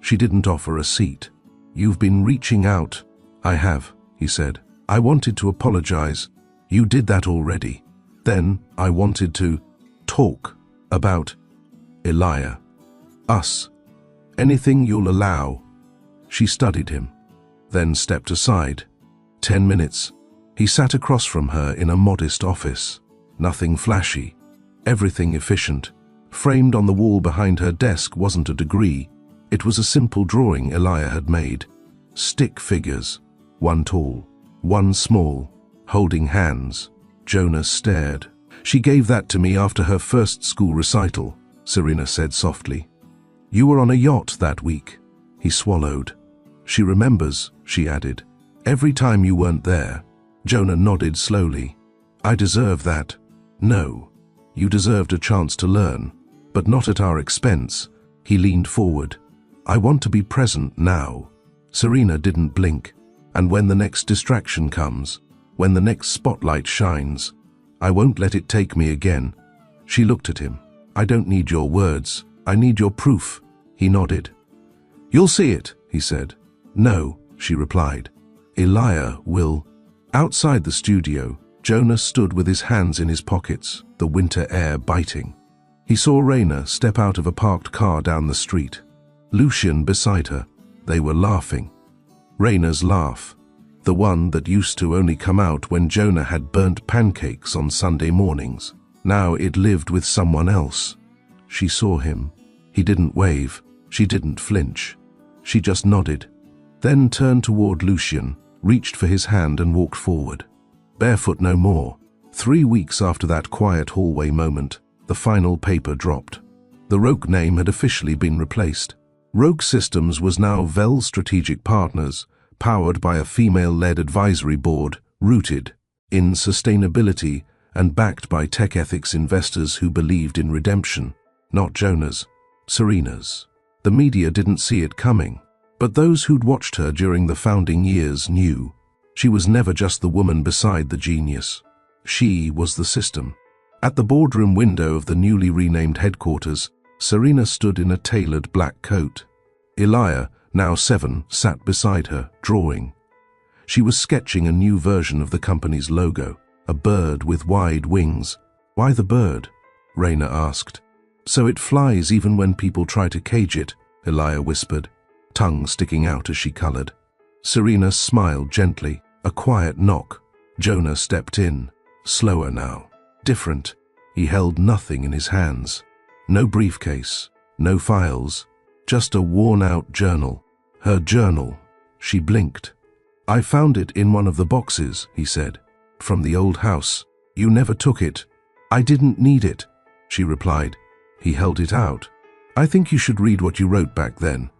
She didn't offer a seat. You've been reaching out. I have, he said. I wanted to apologize. You did that already. Then I wanted to talk about Elia. Us. Anything you'll allow. She studied him, then stepped aside. 10 minutes. He sat across from her in a modest office. Nothing flashy. Everything efficient. Framed on the wall behind her desk wasn't a degree. It was a simple drawing Elia had made. Stick figures. One tall, one small, holding hands. Jonah stared. She gave that to me after her first school recital, Serena said softly. You were on a yacht that week. He swallowed. She remembers, she added. Every time you weren't there. Jonah nodded slowly. I deserve that. No. You deserved a chance to learn, but not at our expense. He leaned forward. I want to be present now. Serena didn't blink. And when the next distraction comes, When the next spotlight shines, I won't let it take me again." She looked at him. "I don't need your words. I need your proof." He nodded. "You'll see it," he said. "No," she replied. "Elijah will." Outside the studio, Jonah stood with his hands in his pockets, the winter air biting. He saw Raina step out of a parked car down the street. Lucian beside her. They were laughing. Raina's laugh, the one that used to only come out when Jonah had burnt pancakes on Sunday mornings. Now it lived with someone else. She saw him. He didn't wave. She didn't flinch. She just nodded, then turned toward Lucian, reached for his hand and walked forward. Barefoot no more. 3 weeks after that quiet hallway moment, the final paper dropped. The Rogue name had officially been replaced. Rogue Systems was now Vell Strategic Partners, powered by a female-led advisory board, rooted in sustainability and backed by tech ethics investors who believed in redemption, not Jonah's, Serena's. The media didn't see it coming, but those who'd watched her during the founding years knew. She was never just the woman beside the genius. She was the system. At the boardroom window of the newly renamed headquarters, Serena stood in a tailored black coat. Elijah, now 7, sat beside her, drawing. She was sketching a new version of the company's logo, a bird with wide wings. "Why the bird?" Raina asked. "So it flies even when people try to cage it," Elijah whispered, tongue sticking out as she colored. Serena smiled gently, a quiet knock. Jonah stepped in, slower now, different. He held nothing in his hands. No briefcase, no files, just a worn-out journal. Her journal. She blinked. "I found it in one of the boxes," he said. "From the old house. You never took it." "I didn't need it," she replied. He held it out. "I think you should read what you wrote back then.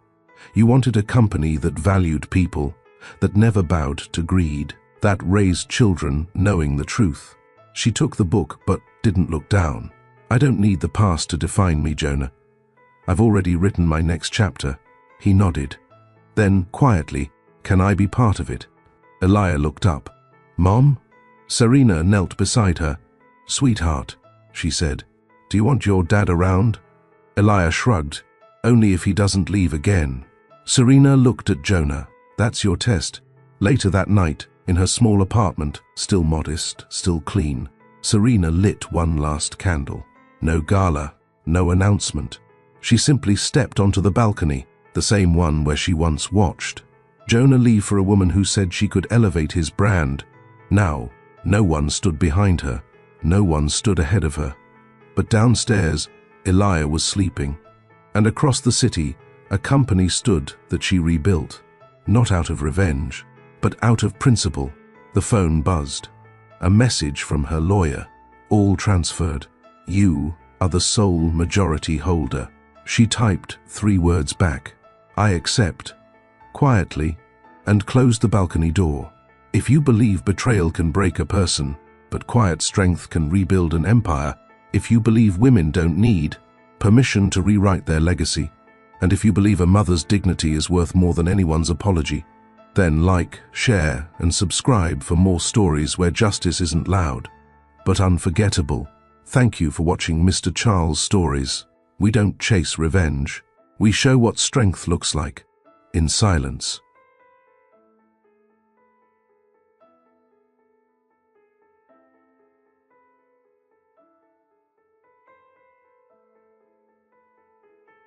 You wanted a company that valued people, that never bowed to greed, that raised children knowing the truth." She took the book but didn't look down. "I don't need the past to define me, Jonah. I've already written my next chapter." He nodded. Then, quietly, "Can I be part of it?" Elijah looked up. "Mom?" Serena knelt beside her. "Sweetheart," she said, "do you want your dad around?" Elijah shrugged. "Only if he doesn't leave again." Serena looked at Jonah. "That's your test." Later that night, in her small apartment, still modest, still clean, Serena lit one last candle. No gala, no announcement. She simply stepped onto the balcony, the same one where she once watched. Jonah leave for a woman who said she could elevate his brand. Now, no one stood behind her. No one stood ahead of her. But downstairs, Elijah was sleeping. And across the city, a company stood that she rebuilt. Not out of revenge, but out of principle. The phone buzzed. A message from her lawyer. All transferred. "You are the sole majority holder." She typed 3 words back. "I accept," quietly, and closed the balcony door. If you believe betrayal can break a person, but quiet strength can rebuild an empire, if you believe women don't need permission to rewrite their legacy, and if you believe a mother's dignity is worth more than anyone's apology, then like, share, and subscribe for more stories where justice isn't loud, but unforgettable. Thank you for watching Mr. Charles Stories. We don't chase revenge. We show what strength looks like, in silence.